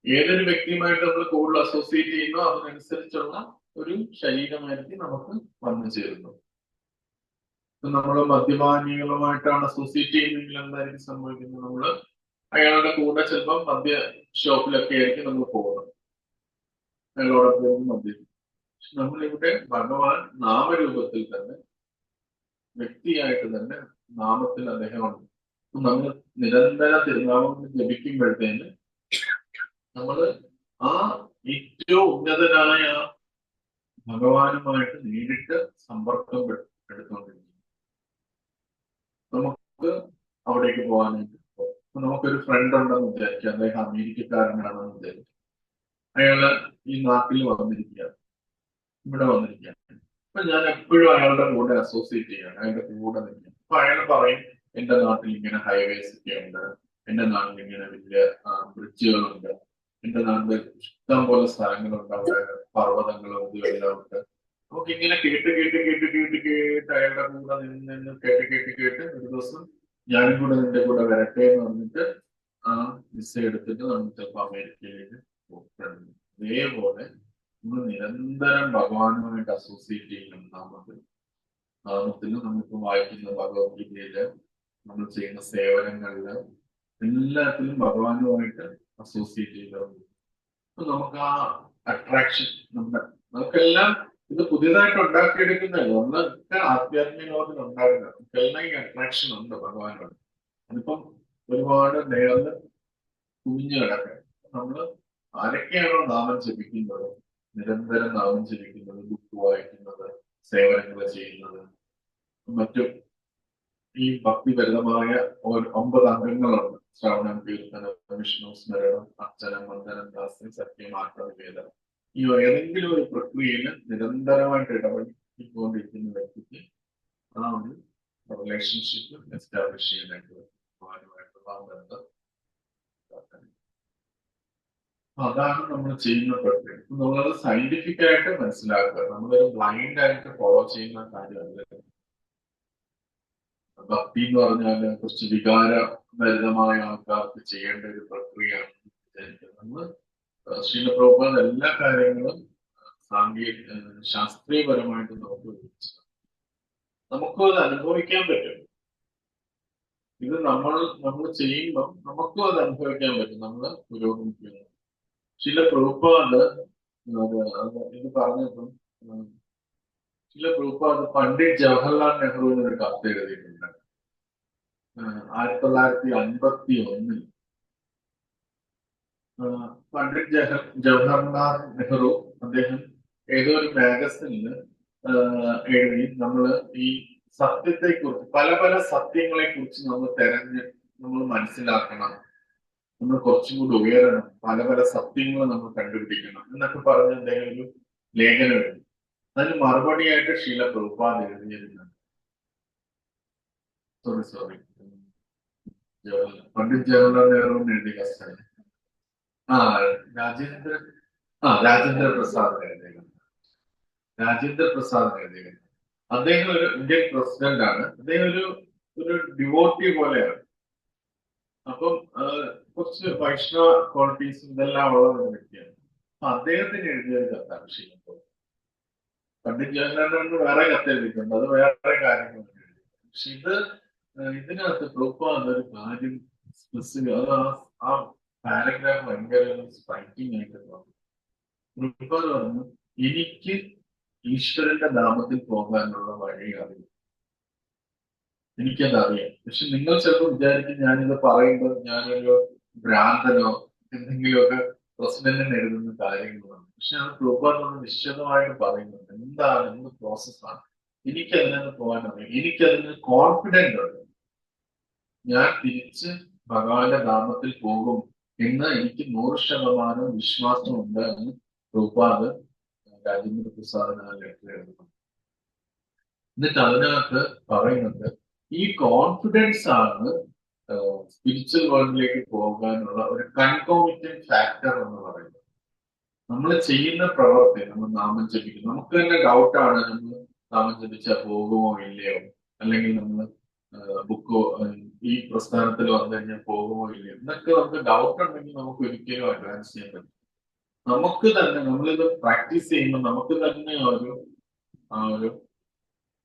ഏതൊരു വ്യക്തിയുമായിട്ട് നമ്മൾ കൂടുതൽ അസോസിയേറ്റ് ചെയ്യുന്നോ അതിനനുസരിച്ചുള്ള ഒരു ശരീരമായിരിക്കും നമുക്ക് വന്നു ചേരുന്നത്. നമ്മൾ മദ്യപാനികളുമായിട്ടാണ് അസോസിയേറ്റ് ചെയ്യുന്നതെങ്കിൽ എന്തായിരിക്കും സംഭവിക്കുന്നത്? നമ്മൾ അയാളുടെ കൂടെ ചിലപ്പം മദ്യ ഷോപ്പിലൊക്കെ ആയിരിക്കും നമ്മൾ പോകുന്നത്, അയാളോടൊപ്പം മദ്യം. നമ്മളിവിടെ ഭഗവാൻ നാമരൂപത്തിൽ തന്നെ, വ്യക്തിയായിട്ട് തന്നെ നാമത്തിൽ അദ്ദേഹമുണ്ട്. നമ്മൾ നിരന്തരം തിരുനാമങ്ങൾ ജപിക്കുമ്പോഴത്തേന് നമ്മൾ ആ ഏറ്റവും ഉന്നതനായ ഭഗവാനുമായിട്ട് നേരിട്ട് സമ്പർക്കം എടുത്തുകൊണ്ടിരിക്കും. നമുക്ക് അവിടേക്ക് പോകാനായിട്ട് നമുക്കൊരു ഫ്രണ്ട് ഉണ്ടെന്ന് വിചാരിക്കുക, അദ്ദേഹം അമേരിക്കക്കാരനാണെന്ന് വിചാരിക്കുക. അയാള് ഈ നാട്ടിൽ വന്നിരിക്കുക, ഇവിടെ വന്നിരിക്കുക. അപ്പൊ ഞാൻ എപ്പോഴും അയാളുടെ കൂടെ അസോസിയേറ്റ് ചെയ്യാണ്, അയാളുടെ കൂടെ നിൽക്കുക. അപ്പൊ അയാൾ പറയും, എന്റെ നാട്ടിൽ ഇങ്ങനെ ഹൈവേസ് ഒക്കെ ഉണ്ട്, എന്റെ നാട്ടിൽ ഇങ്ങനെ വലിയ ബ്രിഡ്ജുകളുണ്ട്, എന്റെ നാട്ടിൽ ഇഷ്ടം പോലെ സ്ഥലങ്ങളുണ്ട്. അവിടെ പർവ്വതങ്ങളും ഇതുമെല്ലാം ഉണ്ട്. നമുക്ക് ഇങ്ങനെ കേട്ട് കേട്ട് കേട്ട് കേട്ട് കേട്ട് അയാളുടെ കൂടെ നിന്ന് കേട്ട് കേട്ട് കേട്ട് ഒരു ദിവസം ഞാനും കൂടെ നിന്റെ കൂടെ വരട്ടെ എന്ന് പറഞ്ഞിട്ട് ആ വിസ എടുത്തിട്ട് നമ്മൾ ചിലപ്പോൾ അമേരിക്കയിലേക്ക് പോകുന്നുണ്ട്. അതേപോലെ നമ്മൾ നിരന്തരം ഭഗവാനുമായിട്ട് അസോസിയേറ്റ് ചെയ്യണം. നാമത്തിൽ നമ്മളിപ്പോൾ വായിക്കുന്ന ഭഗവത്ഗീതയില് നമ്മൾ ചെയ്യുന്ന സേവനങ്ങളില് എല്ലാത്തിലും ഭഗവാനുമായിട്ട് അസോസിയേറ്റ് ചെയ്താൽ അപ്പൊ നമുക്ക് ആ അട്രാക്ഷൻ നമുക്കെല്ലാം ഇത് പുതിയതായിട്ട് ഉണ്ടാക്കിയെടുക്കുന്നതല്ല. നമ്മളൊക്കെ ആധ്യാത്മിക ലോകത്തിൽ ഉണ്ടാകുന്നത് നമുക്കെല്ലാം ഈ അട്രാക്ഷൻ ഉണ്ട് ഭഗവാനോട്. അതിപ്പം ഒരുപാട് നേർന്ന് കുഞ്ഞു കിടക്കാൻ നമ്മള് ആരൊക്കെയാണോ നാമം ജപിക്കുന്നത്, നിരന്തരം നാമം ജപിക്കുന്നത്, ബുക്ക് വായിക്കുന്നത്, സേവനങ്ങൾ ചെയ്യുന്നത്, മറ്റും ഈ ഭക്തിപരമായ 9 അംഗങ്ങളുണ്ട്. ശ്രവണം, കീർത്തനം, വിഷ്ണു സ്മരണം, അർച്ചനം, വന്ദനം, ദാസ്യം, സത്യം, ആത്മനിവേദനം. ഈ ഏതെങ്കിലും ഒരു പ്രക്രിയയിൽ നിരന്തരമായിട്ട് ഇടപെട്ടുകൊണ്ടിരിക്കുന്ന വ്യക്തിക്ക് ആ ഒരു റിലേഷൻഷിപ്പ് എസ്റ്റാബ്ലിഷ് ചെയ്യാനായിട്ട് ഭഗവാനുമായിട്ടുള്ള ആ ബന്ധം. അതാണ് നമ്മൾ ചെയ്യുന്ന പ്രക്രിയ. നമ്മളത് സയന്റിഫിക് ആയിട്ട് മനസ്സിലാക്കുക. നമ്മളൊരു ബ്ലൈൻഡ് ആയിട്ട് ഫോളോ ചെയ്യുന്ന കാര്യമല്ല. ഭക്തി എന്ന് പറഞ്ഞാൽ കുറച്ച് വികാരഭരിതമായ ആൾക്കാർക്ക് ചെയ്യേണ്ട ഒരു പ്രക്രിയയാണ് വിചാരിക്കുന്നത്. നമ്മൾ ശ്രീല പ്രഭുപാദ് എല്ലാ കാര്യങ്ങളും ശാസ്ത്രീയപരമായിട്ട് നമുക്കും അത് അനുഭവിക്കാൻ പറ്റും. ഇത് നമ്മൾ ചെയ്യുമ്പം നമുക്കും അത് അനുഭവിക്കാൻ പറ്റും. നമ്മൾ പുരോഗമിക്കുന്നു. ചില പ്രഭുപാദ് ഇത് പറഞ്ഞപ്പം ചില പ്രഭുപാദ് പണ്ഡിറ്റ് ജവഹർലാൽ നെഹ്റുവിന് ഒരു കത്ത് എഴുതിയിട്ടുണ്ട്. 1951 പണ്ഡിറ്റ് ജവഹർലാൽ നെഹ്റു അദ്ദേഹം ഏതോ ഒരു മാഗസിനില് എഴുതി നമ്മള് ഈ സത്യത്തെക്കുറിച്ച് പല പല സത്യങ്ങളെ കുറിച്ച് നമ്മൾ മനസ്സിലാക്കണം, നമ്മൾ കുറച്ചും കൂടി ഉയരണം, പല പല സത്യങ്ങൾ നമ്മൾ കണ്ടുപിടിക്കണം എന്നൊക്കെ പറഞ്ഞ് അദ്ദേഹം ഒരു ലേഖനം എഴുതി. അതിന് മറുപടിയായിട്ട് ശ്രീല പ്രഭുപാദ് എഴുതിയിരുന്നുണ്ട്. സോറി പണ്ഡിറ്റ് ജവഹർലാൽ നെഹ്റുവിന് എഴുതിയ കസ്റ്റഡി രാജേന്ദ്ര പ്രസാദ് എഴുതിയത്. അദ്ദേഹം ഒരു ഇന്ത്യൻ പ്രസിഡന്റ് ആണ്. അദ്ദേഹം ഒരു ഡിവോട്ടി പോലെയാണ്. അപ്പം കുറച്ച് വൈഷ്ണവ ക്വാളിറ്റീസും ഇതെല്ലാം ഉള്ള ഒരു വ്യക്തിയാണ്. അപ്പൊ അദ്ദേഹത്തിന് എഴുതിയ ഒരു കത്താണ് ശ്രീലങ്കോ. പണ്ഡിറ്റ് ജവഹർലാൽ വേറെ കത്ത് എഴുതിയിട്ടുണ്ട്, അത് വേറെ കാര്യങ്ങളാണ് എഴുതിയത്. പക്ഷെ ഇതിനകത്ത് പ്രഭുപാദ് ഒരു കാര്യം അത് ആ പാരഗ്രാഫ് ഭയങ്കര സ്ട്രൈക്കിംഗ് ആയിട്ട് പ്രഭുപാദ് പറഞ്ഞു, എനിക്ക് ഈശ്വരന്റെ നാമത്തിൽ പോകാനുള്ള വഴി അറിയാം, എനിക്കതറിയാം. പക്ഷെ നിങ്ങൾ ചിലപ്പോൾ വിചാരിക്കും ഞാനിത് പറയുമ്പോൾ ഞാനൊരു ഭ്രാന്തനോ എന്തെങ്കിലുമൊക്കെ പ്രസിഡന്റിന് എഴുതുന്ന കാര്യങ്ങളാണ്. പക്ഷെ അത് പ്രഭുപാദ് നിശ്ചിതമായിട്ട് പറയുന്നുണ്ട് എന്ത് പ്രോസസ്സാണ്. എനിക്കതിനകത്ത് പോകാൻ അറിയാം, എനിക്കതിന് കോൺഫിഡന്റ് ഉണ്ട്, ഞാൻ തിരിച്ച് ഭഗവാന്റെ നാമത്തിൽ പോകും എന്ന് എനിക്ക് 100% വിശ്വാസമുണ്ട് എന്ന് പ്രഭുപാദ് രാജേന്ദ്ര പ്രസാദിന് ആ ലെറ്റർ എഴുതുന്നു. എന്നിട്ട് അതിനകത്ത് പറയുന്നുണ്ട് ഈ കോൺഫിഡൻസ് ആണ് സ്പിരിച്വൽ വേൾഡിലേക്ക് പോകാനുള്ള ഒരു കൺകോമിറ്റന്റ് ഫാക്ടർ എന്ന് പറയുന്നത്. നമ്മൾ ചെയ്യുന്ന പ്രവർത്തി, നമ്മൾ നാമം ജപിക്കും, നമുക്ക് തന്നെ ഡൗട്ടാണ് നമ്മൾ നാമം ജപിച്ചാൽ പോകുമോ ഇല്ലയോ, അല്ലെങ്കിൽ നമ്മൾ ബുക്കോ ഈ പ്രസ്ഥാനത്തിൽ വന്നു കഴിഞ്ഞാൽ പോകുമോ ഇല്ലയോ എന്നൊക്കെ നമുക്ക് ഡൗട്ട് ഉണ്ടെങ്കിൽ നമുക്ക് ഒരിക്കലും അഡ്വാൻസ് ചെയ്യാൻ പറ്റും. നമുക്ക് തന്നെ നമ്മളിത് പ്രാക്ടീസ് ചെയ്യുമ്പോൾ നമുക്ക് തന്നെ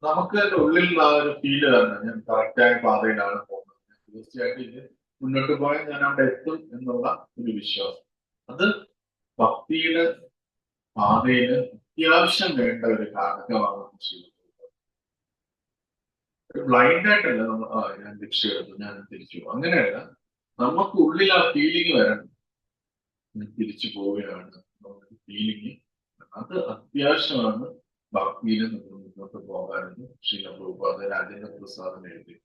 നമുക്ക് തന്നെ ഉള്ളിൽ ആ ഒരു ഫീല് തന്നെ ഞാൻ കറക്റ്റായ പാതയിലാണ് പോകുന്നത്, തീർച്ചയായിട്ടും ഇത് മുന്നോട്ട് പോയാൽ ഞാൻ അവിടെ എത്തും എന്നുള്ള ഒരു വിശ്വാസം. അത് ഭക്തിയുടെ പാതയിൽ അത്യാവശ്യം വേണ്ട ഒരു ഘടകമാണ്. ബ്ലൈൻഡ് ആയിട്ടല്ല നമ്മൾ ഞാൻ ദീക്ഷ എടുത്തു ഞാൻ തിരിച്ചു പോകും, അങ്ങനെയല്ല. നമുക്ക് ഉള്ളിൽ ആ ഫീലിംഗ് വരണം, ഞാൻ തിരിച്ചു പോവുകയാണ് ഫീലിംഗ്. അത് അത്യാവശ്യമാണ് ഭക്തിയിൽ നമ്മൾ മുന്നോട്ട് പോകാനെന്ന് ശ്രീല പ്രഭുപാദ് രാജേന്ദ്ര പ്രസാദിന് എഴുതി.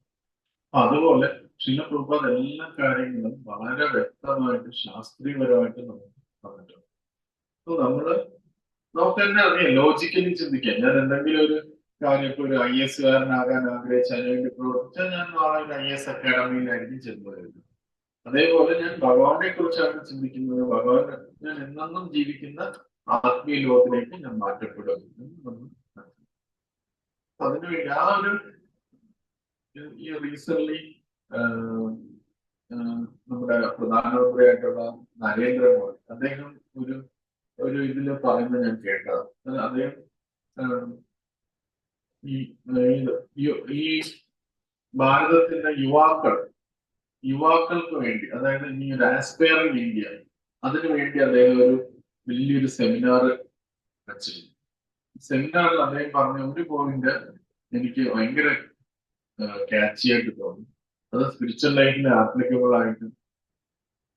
അതുപോലെ ശ്രീല പ്രഭുപാദ് എല്ലാ കാര്യങ്ങളും വളരെ വ്യക്തമായിട്ട് ശാസ്ത്രീയപരമായിട്ട് നമുക്ക് പറഞ്ഞിട്ടുണ്ട്. അപ്പൊ നമുക്ക് തന്നെ അറിയാം, ലോജിക്കലി ചിന്തിക്കാം. ഞാൻ എന്തെങ്കിലും ഒരു കാര്യം ഇപ്പൊ ഒരു IAS കാരനാകാൻ ആഗ്രഹിച്ച് അതിനുവേണ്ടി പ്രവർത്തിച്ചാൽ ഞാൻ നാളെ ഒരു IAS അക്കാഡമിയിലായിരിക്കും ചെന്ന് വരുന്നത്. അതേപോലെ ഞാൻ ഭഗവാനെ കുറിച്ചാണ് ചിന്തിക്കുന്നത്. ഭഗവാൻ ഞാൻ എന്നെന്നും ജീവിക്കുന്ന ആത്മീയ ലോകത്തിലേക്ക് ഞാൻ മാറ്റപ്പെടും എന്ന് നമ്മൾ അതിനുവേണ്ടി ആ ഒരു ഈ റീസെന്റ് നമ്മുടെ പ്രധാനമന്ത്രിയായിട്ടുള്ള നരേന്ദ്രമോദി അദ്ദേഹം ഒരു ഒരു ഇതില് പറയുന്നത് ഞാൻ കേട്ടത്. അദ്ദേഹം ഈ ഭാരതത്തിന്റെ യുവാക്കൾക്ക് വേണ്ടി, അതായത് ഈ ഒരു ആസ്പയറിംഗ് ഇന്ത്യ, അതിനു വേണ്ടി അദ്ദേഹം ഒരു വലിയൊരു സെമിനാർ വെച്ചിരുന്നു. സെമിനാറിൽ അദ്ദേഹം പറഞ്ഞ ഒരു പോയിന്റ് എനിക്ക് ഭയങ്കര ക്യാച്ചി ആയിട്ട് തോന്നി. അത് സ്പിരിച്വൽ ലൈഫിൽ ആപ്ലിക്കബിൾ ആയിട്ട്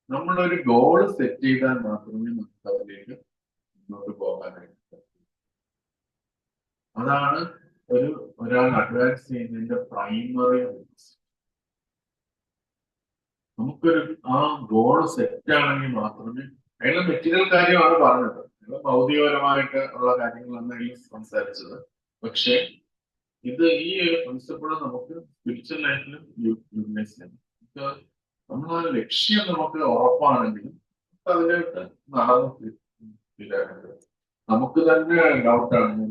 നമ്മളൊരു ഗോള് സെറ്റ് ചെയ്താൽ മാത്രമേ നമുക്ക് അതിലേക്ക് മുന്നോട്ട് പോകാനായിട്ട് പറ്റൂ. അതാണ് ഒരാൾ അഡ്വാൻസ് ചെയ്യുന്നതിന്റെ പ്രൈമറി റൂൾസ്. നമുക്കൊരു ആ ഗോള് സെറ്റ് ആണെങ്കിൽ മാത്രമേ, അയാളുടെ മെറ്റീരിയൽ കാര്യമാണ് പറഞ്ഞത്, ഭൗതികപരമായിട്ട് ഉള്ള കാര്യങ്ങളാണ് അയാൾ സംസാരിച്ചത്. പക്ഷെ ഈ ഒരു പ്രിൻസിപ്പിൾ നമുക്ക് സ്പിരിച്വൽ ലൈഫിലും യൂട്ടിലൈസ് ചെയ്യണം. നമ്മളെ ലക്ഷ്യം നമുക്ക് ഉറപ്പാണെങ്കിലും അതിലേക്ക് നടന്നു തീരാറുണ്ട്. നമുക്ക് തന്നെ ഡൗട്ടാണ്, ഞാൻ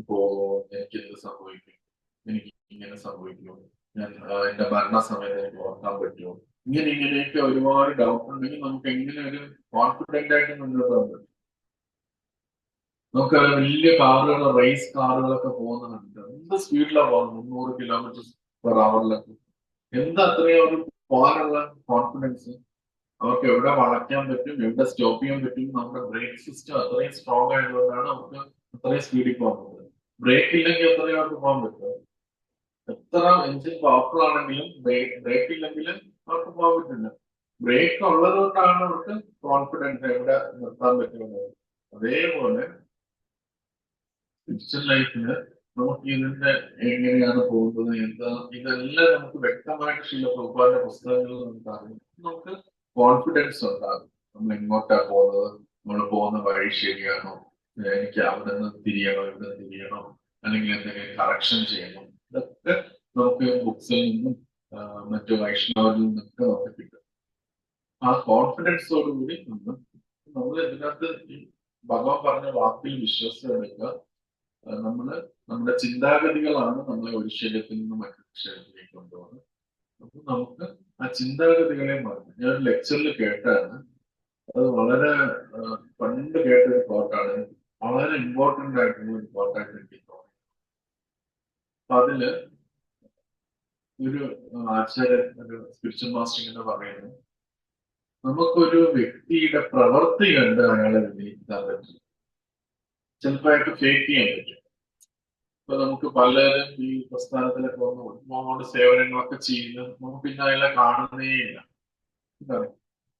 എനിക്ക് എന്ത് സംഭവിക്കും, എനിക്ക് ഇങ്ങനെ സംഭവിക്കുമോ, ഞാൻ എന്റെ മരണസമയത്ത് എനിക്ക് ഓർക്കാൻ പറ്റുമോ, ഇങ്ങനെയൊക്കെ ഒരുപാട് ഡൗട്ട് ഉണ്ടെങ്കിൽ നമുക്ക് എങ്ങനെ ഒരു കോൺഫിഡന്റ് ആയിട്ട് മുന്നോട്ട് പോകാൻ പറ്റും. നമുക്ക് വലിയ കാറുകൾ, റേസ് കാറുകളൊക്കെ പോകുന്നുണ്ട്, എന്ത് സ്പീഡിലാണ് പോകുന്നത്, 300 km/h. എന്താ അത്രയും ഒരു പോകാനുള്ള കോൺഫിഡൻസ്? അവർക്ക് എവിടെ വളയ്ക്കാൻ പറ്റും, എവിടെ സ്റ്റോപ്പ് ചെയ്യാൻ പറ്റും. നമ്മുടെ ബ്രേക്ക് സിസ്റ്റം അത്രയും സ്ട്രോങ് ആയതുകൊണ്ടാണ് നമുക്ക് അത്രയും സ്പീഡിൽ പോകാൻ പറ്റുന്നത്. ബ്രേക്ക് ഇല്ലെങ്കിൽ അത്രയും അവർക്ക് പോകാൻ പറ്റും. എത്ര എഞ്ചിൻ പവർഫുൾ ആണെങ്കിലും ബ്രേക്ക് ഇല്ലെങ്കിൽ അവർക്ക് പോകാൻ പറ്റില്ല. ബ്രേക്ക് ഉള്ളത് കൊണ്ടാണ് അവർക്ക് കോൺഫിഡൻസ് എവിടെ നിർത്താൻ പറ്റുന്നത്. അതേപോലെ സ്പിരിച്വൽ ലൈഫില് നമുക്ക് ഇതിന്റെ എങ്ങനെയാണ് പോകുന്നത്, എന്താ, ഇതെല്ലാം നമുക്ക് വ്യക്തമായിട്ട് ശീല പ്രഭുപാദിന്റെ പുസ്തകങ്ങളിൽ നമുക്ക് അറിയാം. നമുക്ക് കോൺഫിഡൻസ് ഉണ്ടാകും. നമ്മൾ എങ്ങോട്ടാ പോകുന്നത്, നമ്മൾ പോകുന്ന വഴി ശരിയാണോ, എനിക്ക് അവിടെ നിന്ന് തിരിയണോ, ഇവിടെ തിരിയണോ, അല്ലെങ്കിൽ എന്തെങ്കിലും കറക്ഷൻ ചെയ്യണം. ഇതൊക്കെ നമുക്ക് ബുക്സിൽ നിന്നും മറ്റു വൈഷ്ണവരിൽ നിന്നൊക്കെ നമുക്ക് കിട്ടും. ആ കോൺഫിഡൻസോടുകൂടി നമ്മൾ ഇതിനകത്ത് ഈ ഭഗവാൻ പറഞ്ഞ വാക്കിൽ വിശ്വസിച്ചെടുക്കുക. നമ്മുടെ ചിന്താഗതികളാണ് നമ്മളെ ഒരു ശരീരത്തിൽ നിന്ന് മറ്റൊരു ശരീരത്തിലേക്ക് കൊണ്ടുപോകുന്നത്. അപ്പൊ നമുക്ക് ആ ചിന്താഗതികളെ മാറും. ഞാൻ ലെക്ചറിൽ കേട്ടാണ്, അത് വളരെ പണ്ട് കേട്ടൊരു കോട്ടാണ്, വളരെ ഇമ്പോർട്ടന്റ് ആയിട്ടുള്ള ഒരു കോട്ടായിട്ട് എനിക്ക് തോന്നി. അപ്പൊ അതില് ഒരു ആചാര്യൻ, ഒരു സ്പിരിച്വൽ മാസ്റ്റർ ഇങ്ങനെ പറയുന്നു, നമുക്കൊരു വ്യക്തിയുടെ പ്രവൃത്തി കണ്ട് അയാളെ വിലയിരുത്താൻ പറ്റും. ചിലപ്പോൾ അയാൾക്ക് ഫേക്ക് ചെയ്യാൻ പറ്റും. ഇപ്പൊ നമുക്ക് പലരും ഈ പ്രസ്ഥാനത്തിലൊക്കെ വന്ന് ഒരുപാട് സേവനങ്ങളൊക്കെ ചെയ്യുന്നു, നമുക്ക് പിന്നെ അയാളെ കാണുന്നേ ഇല്ല. എന്താണ്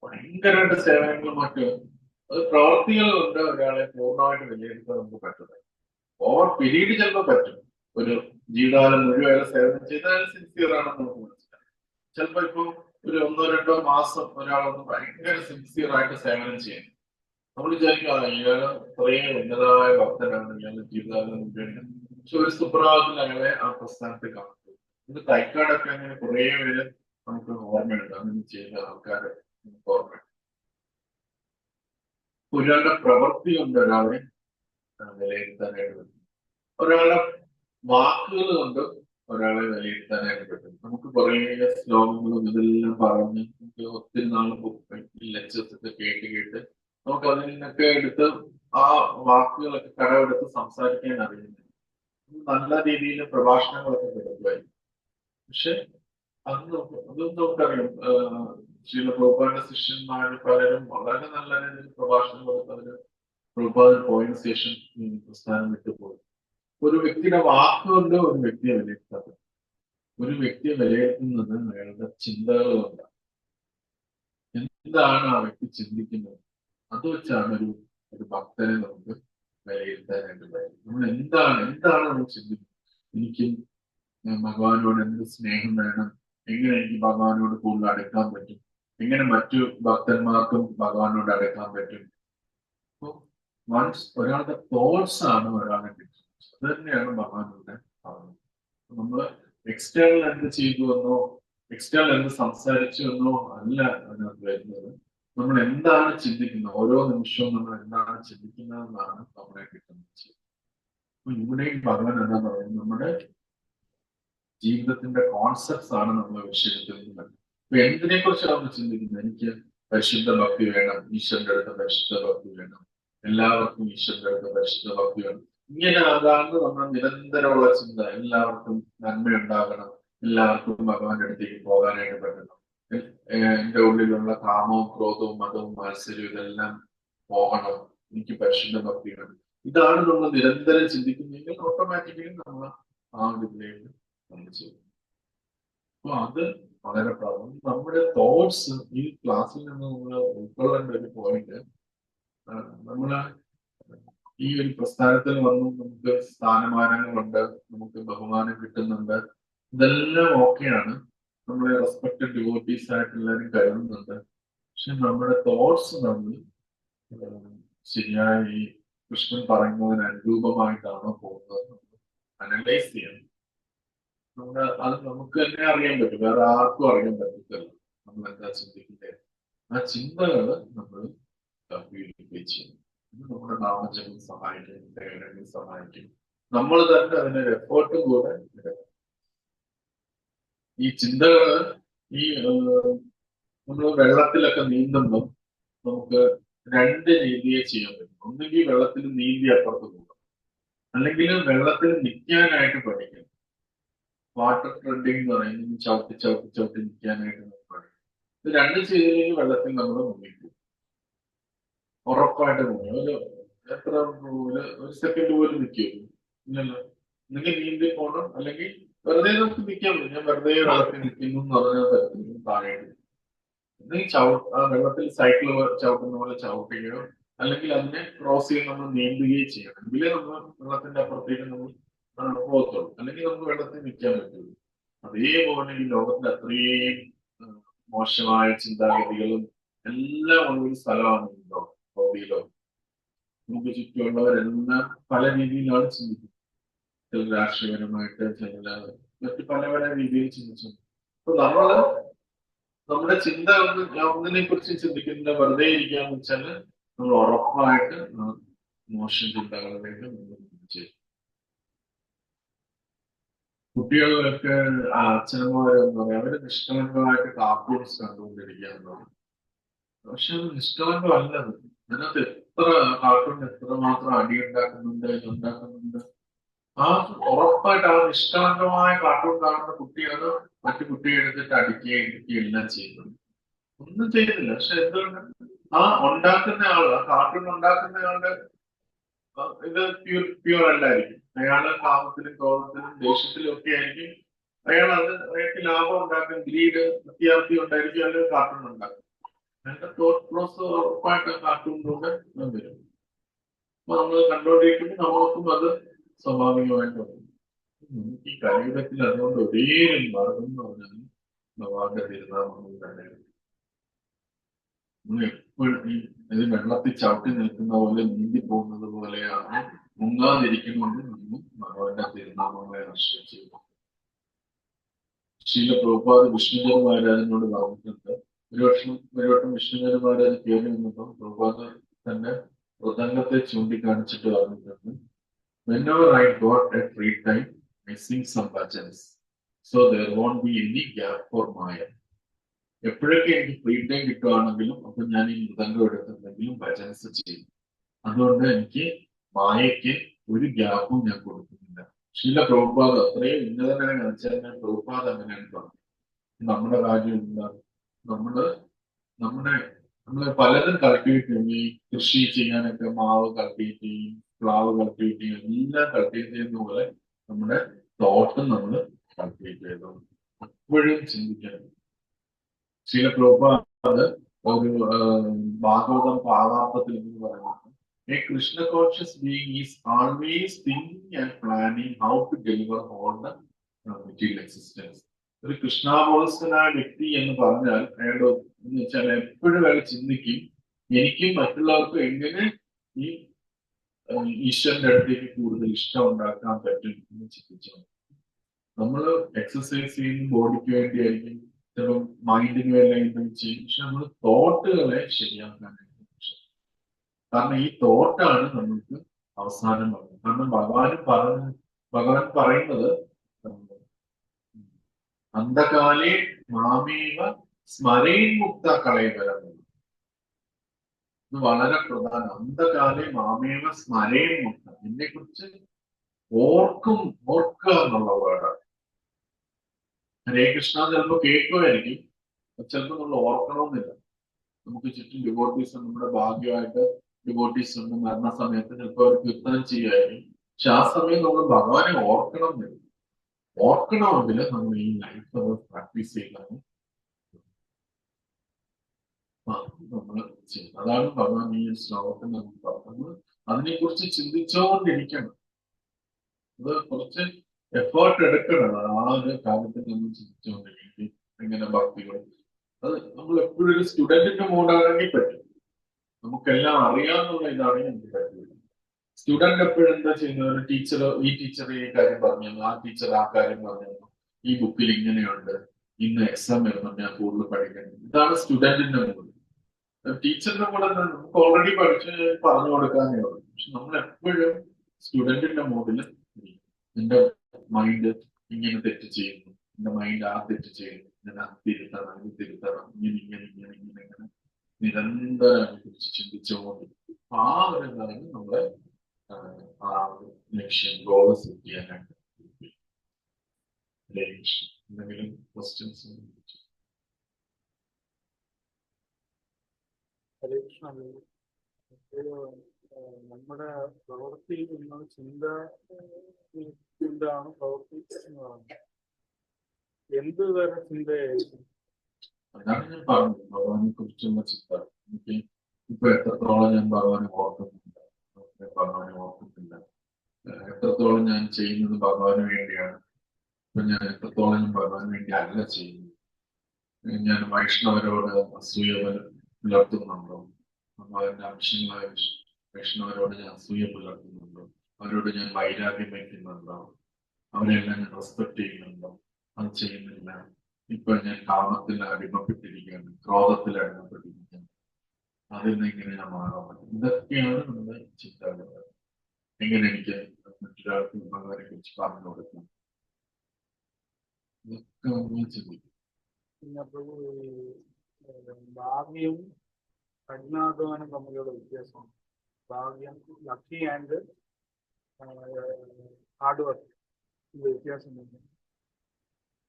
ഭയങ്കരമായിട്ട് സേവനങ്ങൾ മറ്റ് അത് പ്രവർത്തികൾ കൊണ്ട് ഒരാളെ പൂർണ്ണമായിട്ട് വിലയിരുത്താൻ നമുക്ക് പറ്റുന്നത്. ഓവർ പീരീഡ് ചിലപ്പോൾ പറ്റും. ഒരു ജീവിതകാലം മുഴുവൻ സേവനം ചെയ്താൽ സിൻസിയർ ആണെന്ന് നമുക്ക് മനസ്സിലാക്കാം. ചിലപ്പോ ഇപ്പൊ ഒരു 1-2 മാസം ഒരാളൊന്ന് ഭയങ്കര സിൻസിയർ ആയിട്ട് സേവനം ചെയ്യുന്നു, നമ്മൾ വിചാരിക്കും ഇയാള് ഇത്രയും ഉന്നതമായ ഭക്തനാണ്, ഇയാളുടെ ജീവിതകാലം മുഴുവൻ. പക്ഷെ ഒരു സുപ്രഭാതത്തിൽ അയാളെ ആ പ്രസ്ഥാനത്ത് കാണുന്നു. ഇത് തൈക്കാടൊക്കെ അങ്ങനെ കുറെ പേര് നമുക്ക് ഓർമ്മയുണ്ട്, അങ്ങനെ ചെയ്ത ആൾക്കാരെ നമുക്ക് ഓർമ്മയുണ്ട്. ഒരാളുടെ പ്രവൃത്തി കൊണ്ട് ഒരാളെ വിലയിരുത്താനായിട്ട് പറ്റും. ഒരാളുടെ വാക്കുകൾ കൊണ്ട് ഒരാളെ വിലയിരുത്താനായിട്ട് പറ്റും. നമുക്ക് കുറെ ശ്ലോകങ്ങളും ഇതെല്ലാം പറഞ്ഞ് നമുക്ക് ഒത്തിരി നാളും ലെക്ചേഴ്സ് ഒക്കെ കേട്ട് നമുക്ക് അതിൽ നിന്നൊക്കെ എടുത്ത് ആ വാക്കുകളൊക്കെ കടമെടുത്ത് സംസാരിക്കാൻ അറിയുന്നത്, നല്ല രീതിയിൽ പ്രഭാഷണങ്ങളൊക്കെ കൊടുക്കുമായിരുന്നു. പക്ഷെ അതൊന്നും നമുക്കറിയാം, ശ്രീല പ്രഭുപാദിന്റെ ശിഷ്യന്മാർ പലരും വളരെ നല്ല രീതിയിൽ പ്രഭാഷണം കൊടുത്തവര് പ്രഭുപാദൻ പോയതിനു ശേഷം പ്രസ്ഥാനം വിട്ടുപോയി. ഒരു വ്യക്തിയുടെ വാക്കുകൊണ്ട് ഒരു വ്യക്തിയെ വിലയിരുത്താൻ, ഒരു വ്യക്തിയെ വിലയിരുത്തുന്നത് അയാളുടെ ചിന്തകൾ കൊണ്ടാണ്. എന്താണ് ആ വ്യക്തി ചിന്തിക്കുന്നത്, അത് വെച്ചാണ് ഒരു ഭക്തനെ നമുക്ക് വിലയിരുത്താനായിട്ട് പറ്റും. നമ്മൾ എന്താണ് നമ്മൾ ചിന്തിക്കുന്നത്, എനിക്ക് ഭഗവാനോട് എന്ത് സ്നേഹം വേണം, എങ്ങനെ എനിക്ക് ഭഗവാനോട് കൂടുതൽ അടുക്കാൻ പറ്റും, എങ്ങനെ മറ്റു ഭക്തന്മാർക്കും ഭഗവാനോട് അടുക്കാൻ പറ്റും. അപ്പൊ ഒരാളുടെ തോട്ട്സ് ആണ് ഒരാളെ കിട്ടുന്നത്. അത് തന്നെയാണ് ഭഗവാനോട് പറയുന്നത്. നമ്മള് എക്സ്റ്റേണൽ എന്ത് ചെയ്തു എന്നോ, എക്സ്റ്റേണൽ എന്ത് സംസാരിച്ചു എന്നോ അല്ല അതിനകത്ത് വരുന്ന നമ്മൾ എന്താണ് ചിന്തിക്കുന്നത്, ഓരോ നിമിഷവും നമ്മൾ എന്താണ് ചിന്തിക്കുന്നതെന്നാണ് നമ്മളെ കിട്ടുന്നത്. അപ്പൊ ഇവിടെയും ഭഗവാൻ എന്താ പറയുന്നത്, നമ്മുടെ ജീവിതത്തിന്റെ കോൺസെപ്റ്റ്സ് ആണ് നമ്മൾ വിഷയത്തിൽ. അപ്പൊ എന്തിനെ കുറിച്ചാണ് നമ്മൾ ചിന്തിക്കുന്നത്? എനിക്ക് പരിശുദ്ധ ഭക്തി വേണം, ഈശ്വരന്റെ അടുത്ത് പരിശുദ്ധ ഭക്തി വേണം, എല്ലാവർക്കും ഈശ്വരന്റെ അടുത്ത് പരിശുദ്ധ ഭക്തി വേണം. ഇങ്ങനെ അതാണ് നമ്മുടെ നിരന്തരമുള്ള ചിന്ത. എല്ലാവർക്കും നന്മയുണ്ടാകണം, എല്ലാവർക്കും ഭഗവാന്റെ അടുത്തേക്ക് പോകാനായിട്ട് പറ്റണം, എന്റെ ഉള്ളിലുള്ള കാമവും ക്രോധവും മതവും മത്സരവും ഇതെല്ലാം പോകണം, എനിക്ക് പരിശുദ്ധ ഭക്തി വേണം. ഇതാണ് നമ്മൾ നിരന്തരം ചിന്തിക്കുന്നതെങ്കിൽ ഓട്ടോമാറ്റിക്കലി നമ്മൾ ആ ഒരു ഇതിലേക്ക് നമ്മൾ ചെയ്യും. അപ്പൊ അത് വളരെ പ്രാധാന്യം. നമ്മുടെ തോട്ട്സ് ഈ ക്ലാസ്സിൽ നിന്ന് നമ്മൾ ഉൾക്കൊള്ളേണ്ട ഒരു പോയിന്റ്, നമ്മള് ഈ ഒരു പ്രസ്ഥാനത്തിൽ വന്നു നമുക്ക് സ്ഥാനമാനങ്ങളുണ്ട്, നമുക്ക് ബഹുമാനം കിട്ടുന്നുണ്ട്, ഇതെല്ലാം ഓക്കെയാണ്, നമ്മളെ റെസ്പെക്റ്റഡ് ഡിവോട്ടീസ് ആയിട്ട് എല്ലാവരും കരുതുന്നുണ്ട്. പക്ഷെ നമ്മുടെ തോട്ട്സ് നമ്മൾ ശരിയായ ഈ കൃഷ്ണൻ പറയുന്നതിന് അനുരൂപമായിട്ടാണോ പോകുന്നത് അനലൈസ് ചെയ്യണം. നമ്മുടെ അത് നമുക്ക് തന്നെ അറിയാൻ പറ്റും, വേറെ ആർക്കും അറിയാൻ പറ്റത്തില്ല നമ്മൾ എന്താ ചിന്തിക്കുന്നത്. ആ ചിന്തകൾ നമ്മൾ പ്യൂരിഫൈ ചെയ്യണം. നമ്മുടെ നാമജപം സഹായിക്കും, പ്രേരണകൾ സഹായിക്കും, നമ്മൾ തന്നെ അതിനൊരു എഫേർട്ടും കൂടെ ഇടണം. ഈ ചിന്തകള് ഈ നമ്മൾ വെള്ളത്തിലൊക്കെ നീന്തുമ്പോൾ നമുക്ക് രണ്ട് രീതിയെ ചെയ്യാൻ പറ്റും. ഒന്നുകിൽ വെള്ളത്തിൽ നീന്തി അപ്പുറത്ത് പോകാം, അല്ലെങ്കിൽ വെള്ളത്തിൽ നിൽക്കാനായിട്ട് പഠിക്കണം. വാട്ടർ ട്രെഡിങ് എന്ന് പറയുന്നത് ചവിട്ടി ചവിട്ടി ചവിട്ടി നിൽക്കാനായിട്ട് നമുക്ക് പഠിക്കും. ഇത് രണ്ടും ചെയ്തില്ലെങ്കിൽ വെള്ളത്തിൽ നമ്മൾ മുങ്ങിക്കും, ഉറപ്പായിട്ട് മുങ്ങും. എത്ര ഒരു സെക്കൻഡ് പോലും നിൽക്കുമല്ലോ, ഇല്ലല്ലോ. ഒന്നെങ്കിൽ നീന്തി പോകണം, അല്ലെങ്കിൽ വെറുതെ നമുക്ക് നിൽക്കാൻ പറ്റും. ഞാൻ വെറുതെ വെള്ളത്തിൽ നിൽക്കുന്നു എന്ന് പറഞ്ഞാൽ പറ്റും താഴെ. ഒന്നെങ്കിൽ ആ വെള്ളത്തിൽ സൈക്കിൾ ചവിട്ടുന്ന പോലെ ചവിട്ടുകയോ, അല്ലെങ്കിൽ അതിനെ ക്രോസ് ചെയ്ത് നമ്മൾ നീന്തുകയോ ചെയ്യണം. എങ്കിലേ നമ്മൾ വെള്ളത്തിന്റെ അപ്പുറത്തേക്ക് നമ്മൾ പോകത്തുള്ളൂ, അല്ലെങ്കിൽ നമുക്ക് വെള്ളത്തിൽ നിൽക്കാൻ പറ്റുള്ളൂ. അതേപോലെ ഈ ലോകത്തിന്റെ അത്രയും മോശമായ ചിന്താഗതികളും എല്ലാം ഉള്ള ഒരു സ്ഥലമാണ് ഈ ലോകം, ഭൗതിക. നമുക്ക് ചുറ്റുമുള്ളവരെല്ലാം പല രീതിയിലാണ് ചിന്തിക്കുന്നത്. ചില രാഷ്ട്രീയപരമായിട്ട്, ചില മറ്റു പല പല രീതിയിൽ ചിന്തിച്ചു. അപ്പൊ നമ്മുടെ ചിന്ത ഒന്നിനെ കുറിച്ച് ചിന്തിക്കുന്നില്ല, വെറുതെ ഇരിക്കാന്ന് വെച്ചാല് നമ്മൾ ഉറപ്പായിട്ട് മോശം ചിന്തകളിലേക്ക് ചെയ്യും. കുട്ടികളിലൊക്കെ അച്ഛനമ്മമാരെന്ന് പറയാം, അവര് നിഷ്കളങ്കമായിട്ട് കാർട്ടൂൺസ് കണ്ടുകൊണ്ടിരിക്കുക എന്നാണ്. പക്ഷെ അത് നിഷ്കളങ്കമല്ലത്. അതിനകത്ത് എത്ര കാർട്ടൂൺ എത്രമാത്രം അടി ഉണ്ടാക്കുന്നുണ്ട്, ഇതുണ്ടാക്കുന്നുണ്ട്. ആ ഉറപ്പായിട്ട് ആ നിഷ്കളങ്കമായ കാർട്ടൂൺ കാണുന്ന കുട്ടിയാണ് മറ്റു കുട്ടിയെ എടുത്തിട്ട് അടിക്കുകയും ഇടിക്കുകയും എല്ലാം ചെയ്യുന്നത്. ഒന്നും ചെയ്യുന്നില്ല. പക്ഷെ എന്തുകൊണ്ട് ആ ഉണ്ടാക്കുന്ന ആള്, ആ കാർട്ടൂൺ ഉണ്ടാക്കുന്ന ആളുടെ ഇത് പ്യൂർ അല്ലായിരിക്കും. അയാള് കാമത്തിലും ക്രോധത്തിലും ദേഷ്യത്തിലും ഒക്കെ ആയിരിക്കും. അയാൾക്ക് ലാഭം ഉണ്ടാക്കും, ഗ്രീഡ് അത്യാർത്ഥി ഉണ്ടായിരിക്കും, അല്ലെങ്കിൽ കാർട്ടൂൺ ഉണ്ടാക്കും. അങ്ങനത്തെ തോട്ട് പ്രോസസ് ഉറപ്പായിട്ട് കാർട്ടൂണിലൂടെ വരും. അപ്പൊ നമ്മൾ കണ്ടുകൊണ്ടിരിക്കുമ്പോൾ നമ്മൾക്കും അത് സ്വാഭാവികമായിട്ട് വരും. ഈ കലിയുഗത്തിൽ അതുകൊണ്ട് ഒരേ ഒരു മാർഗം എന്ന് പറഞ്ഞാൽ ഭഗവാന്റെ തിരുനാമങ്ങൾ തന്നെയാണ്. നമ്മൾ എപ്പോഴും ഇത് വെള്ളത്തിൽ ചവിട്ടി നിൽക്കുന്ന പോലെ നീന്തി പോകുന്നത് പോലെയാണ് മുങ്ങാതിരിക്കുന്നുണ്ട് നമ്മൾ ഭഗവാന്റെ തിരുനാമങ്ങളെ ആശ്രയിച്ചു. ശീല പ്രഭുപാദ് വിഷ്ണുദേവ് മഹാരാജനോട് പറഞ്ഞിട്ടുണ്ട്. ഒരു വട്ടം വിഷ്ണുദേവ് മഹാരാജ് കയറി വന്നപ്പോൾ പ്രഭുപാദ് തന്റെ മൃദംഗത്തെ ചൂണ്ടിക്കാണിച്ചിട്ട് പറഞ്ഞിട്ടുണ്ട്, whenever I got a free time, I sing some bhajans, so there won't be any gap for Maya. എപ്പോഴൊക്കെ എനിക്ക് ഫ്രീ ടൈം കിട്ടുവാണെങ്കിലും അപ്പൊ ഞാൻ ഈ മൃദംഗം എടുത്തിട്ടുണ്ടെങ്കിലും ഭജൻസ് ചെയ്യും. അതുകൊണ്ട് എനിക്ക് മായയ്ക്ക് ഒരു ഗ്യാപ്പും ഞാൻ കൊടുക്കുന്നില്ല. ശീല പ്രഭുപാദ് അത്രയും ഉന്നതനെ കാണിച്ചാൽ പ്രഭുപാദ് അങ്ങനെയാണ് പറഞ്ഞു. നമ്മുടെ കാര്യമില്ല, നമ്മള് പലതും കൾട്ടിവേറ്റ് ചെയ്യും. ഈ കൃഷി ചെയ്യാനൊക്കെ മാവ് കൾട്ടിവേറ്റ് ചെയ്യും, പ്ലാവ് കൾട്ടിവേറ്റ് ചെയ്യും, എല്ലാം കൾട്ടിവേറ്റ് ചെയ്യുന്ന പോലെ നമ്മുടെ തോട്ടം നമ്മൾ കൾട്ടിവേറ്റ് ചെയ്തു. എപ്പോഴും ചിന്തിക്കണം. ശീല പ്രഭുപാദ് ഒരു ഭാഗവതം പാദാർത്ഥത്തിൽ എന്ന് പറയുന്നത്, a Krishna conscious being is always thinking and planning how to deliver all the material existence. ഒരു കൃഷ്ണാബോധസ്ഥനായ വ്യക്തി എന്ന് പറഞ്ഞാൽ അയാൾ എന്ന് വെച്ചാൽ എപ്പോഴും അയാൾ ചിന്തിക്കും, എനിക്കും മറ്റുള്ളവർക്കും എങ്ങനെ ഈ ഈശ്വരന്റെ അടുത്തേക്ക് കൂടുതൽ ഇഷ്ടം ഉണ്ടാക്കാൻ പറ്റും എന്ന് ചിന്തിച്ചു. നമ്മൾ എക്സസൈസ് ചെയ്യുന്ന ബോഡിക്ക് വേണ്ടിയായിരിക്കും, ചിലപ്പോൾ മൈൻഡിന് വല്ല എന്തെങ്കിലും ചെയ്യും. പക്ഷെ നമ്മൾ തോട്ടുകളെ ശരിയാക്കാനായിട്ട് കാരണം ഈ തോട്ടാണ് നമുക്ക് അവസാനം പറയുന്നത്. കാരണം ഭഗവാൻ പറയുന്നത് അന്ധകാലേ മാമേവ സ്മരേൻ മുക്ത കളയുക. ഇത് വളരെ പ്രധാനം. അന്ധകാലേ മാമേവ സ്മരേൻ മുക്ത, എന്നെ കുറിച്ച് ഓർക്കുക എന്നുള്ള വേർഡാണ്. ഹരേ കൃഷ്ണ ചിലപ്പോൾ കേൾക്കുമായിരിക്കും, ചിലപ്പോൾ നമ്മൾ ഓർക്കണമെന്നില്ല. നമുക്ക് ചുറ്റും ഡിവോട്ടീസ്, നമ്മുടെ ഭാഗ്യമായിട്ട് ഡിവോട്ടീസ് ഉണ്ട്. മരണ സമയത്ത് ചിലപ്പോൾ അവർ കീർത്തനം ചെയ്യുമായിരിക്കും. പക്ഷെ ആ സമയം നമ്മൾ ഭഗവാനെ ഓർക്കണമെന്നില്ല. ഓർക്കണമെങ്കിൽ നമ്മൾ ഈ ലൈഫ് പ്രാക്ടീസ് ചെയ്താണ് നമ്മൾ ചെയ്യുന്നത്. അതാണ് ഭഗവാൻ ഈ ശ്ലോകത്തിൽ നമുക്ക് പറഞ്ഞത്. അതിനെക്കുറിച്ച് ചിന്തിച്ചുകൊണ്ടിരിക്കണം. അത് കുറച്ച് എഫേർട്ട് എടുക്കണം. ആ ഒരു കാര്യത്തിൽ നമ്മൾ ചിന്തിച്ചുകൊണ്ടിരിക്കും. എങ്ങനെ ഭക്തികൾ, അത് നമ്മൾ എപ്പോഴും ഒരു സ്റ്റുഡന്റിന്റെ മോഡാണെങ്കിൽ പറ്റും. നമുക്കെല്ലാം അറിയാമെന്നുള്ള ഇതാണെങ്കിൽ നമുക്ക് പറ്റില്ല. സ്റ്റുഡന്റ് എപ്പോഴും എന്താ ചെയ്യുന്നത്? ഒരു ടീച്ചർ ഈ ടീച്ചർ ഈ കാര്യം പറഞ്ഞു, ആ ടീച്ചർ ആ കാര്യം പറഞ്ഞു, ഈ ബുക്കിൽ ഇങ്ങനെയുണ്ട്, ഇന്ന് എക്സാം വരുന്നുണ്ട്, ഞാൻ കൂടുതൽ പഠിക്കണം. ഇതാണ് സ്റ്റുഡന്റിന്റെ മോഡ്. ടീച്ചറിന്റെ കൂടെ നമുക്ക് ഓൾറെഡി പഠിച്ച് പറഞ്ഞു കൊടുക്കാനേ ഉള്ളൂ. പക്ഷെ നമ്മൾ എപ്പോഴും സ്റ്റുഡന്റിന്റെ മോഡിൽ എന്റെ മൈൻഡ് ഇങ്ങനെ തെറ്റ് ചെയ്യുന്നു, എന്റെ മൈൻഡ് ആ തെറ്റ് ചെയ്യുന്നു, ഞാൻ അത് തിരുത്തണം, ഇത് തിരുത്തണം, ഇങ്ങനെ നിരന്തരം അതിനെക്കുറിച്ച് ചിന്തിച്ചുകൊണ്ടിരിക്കും. ആ ഒരു ഇതാണ് നമ്മളെ ആ ഒരു ലക്ഷ്യം, ഗോൾ സെറ്റ് ചെയ്യാനായിട്ട്. എന്തെങ്കിലും ക്വസ്റ്റ്യൻസ്? ഹരേ കൃഷ്ണ. നമ്മുടെ പ്രവൃത്തി എന്ന ചിന്തയാണ് പ്രവൃത്തി എന്ന് പറയുന്നത്. എന്ത് തരം ചിന്തയായിരിക്കും? അതാണ് ഞാൻ പറഞ്ഞത്, ഭഗവാനെ കുറിച്ചുള്ള ചിന്ത. എനിക്ക് ഇപ്പൊ എത്രത്തോളം ഞാൻ ഭഗവാനെ ഓർക്കുന്നില്ല, എത്രത്തോളം ഞാൻ ചെയ്യുന്നത് ഭഗവാന് വേണ്ടിയാണ്, ഇപ്പൊ ഞാൻ എത്രത്തോളം ഞാൻ ഭഗവാന് വേണ്ടി അല്ല ചെയ്യുന്നത്. ഞാൻ വൈഷ്ണവരോട് അസൂയ പുലർത്തുന്നുണ്ടോ? ഭഗവാന്റെ അംശങ്ങളായ വൈഷ്ണവരോട് ഞാൻ അസൂയ പുലർത്തുന്നുണ്ടോ? അവരോട് ഞാൻ വൈരാഗ്യം വയ്ക്കുന്നുണ്ടോ? അവരെല്ലാം ഞാൻ റെസ്പെക്ട് ചെയ്യുന്നുണ്ടോ? അത് ചെയ്യുന്നില്ല. ഇപ്പൊ ഞാൻ കാമത്തിൽ അടിമപ്പെട്ടിരിക്കുകയാണ്, ക്രോധത്തിൽ അടിമപ്പെട്ടിരിക്കുകയാണ്. അതിൽ നിന്ന് എങ്ങനെ ഞാൻ മാറാൻ പറ്റും? ഇതൊക്കെയാണ് നമ്മുടെ ചിന്തകൾ. എങ്ങനെ എനിക്ക് മറ്റൊരാൾക്ക് ഭഗവാനെ കുറിച്ച് പറഞ്ഞു കൊടുക്കാം, ഇതൊക്കെ നമ്മൾ ചിന്തിക്കും. പിന്നെ ഭാഗ്യവും കഠിനാധ്വാനം തമ്മിലുള്ള വ്യത്യാസമാണ്. ഭാഗ്യം, ലക്കി ആൻഡ് ഹാർഡ് വർക്ക്, വ്യത്യാസം.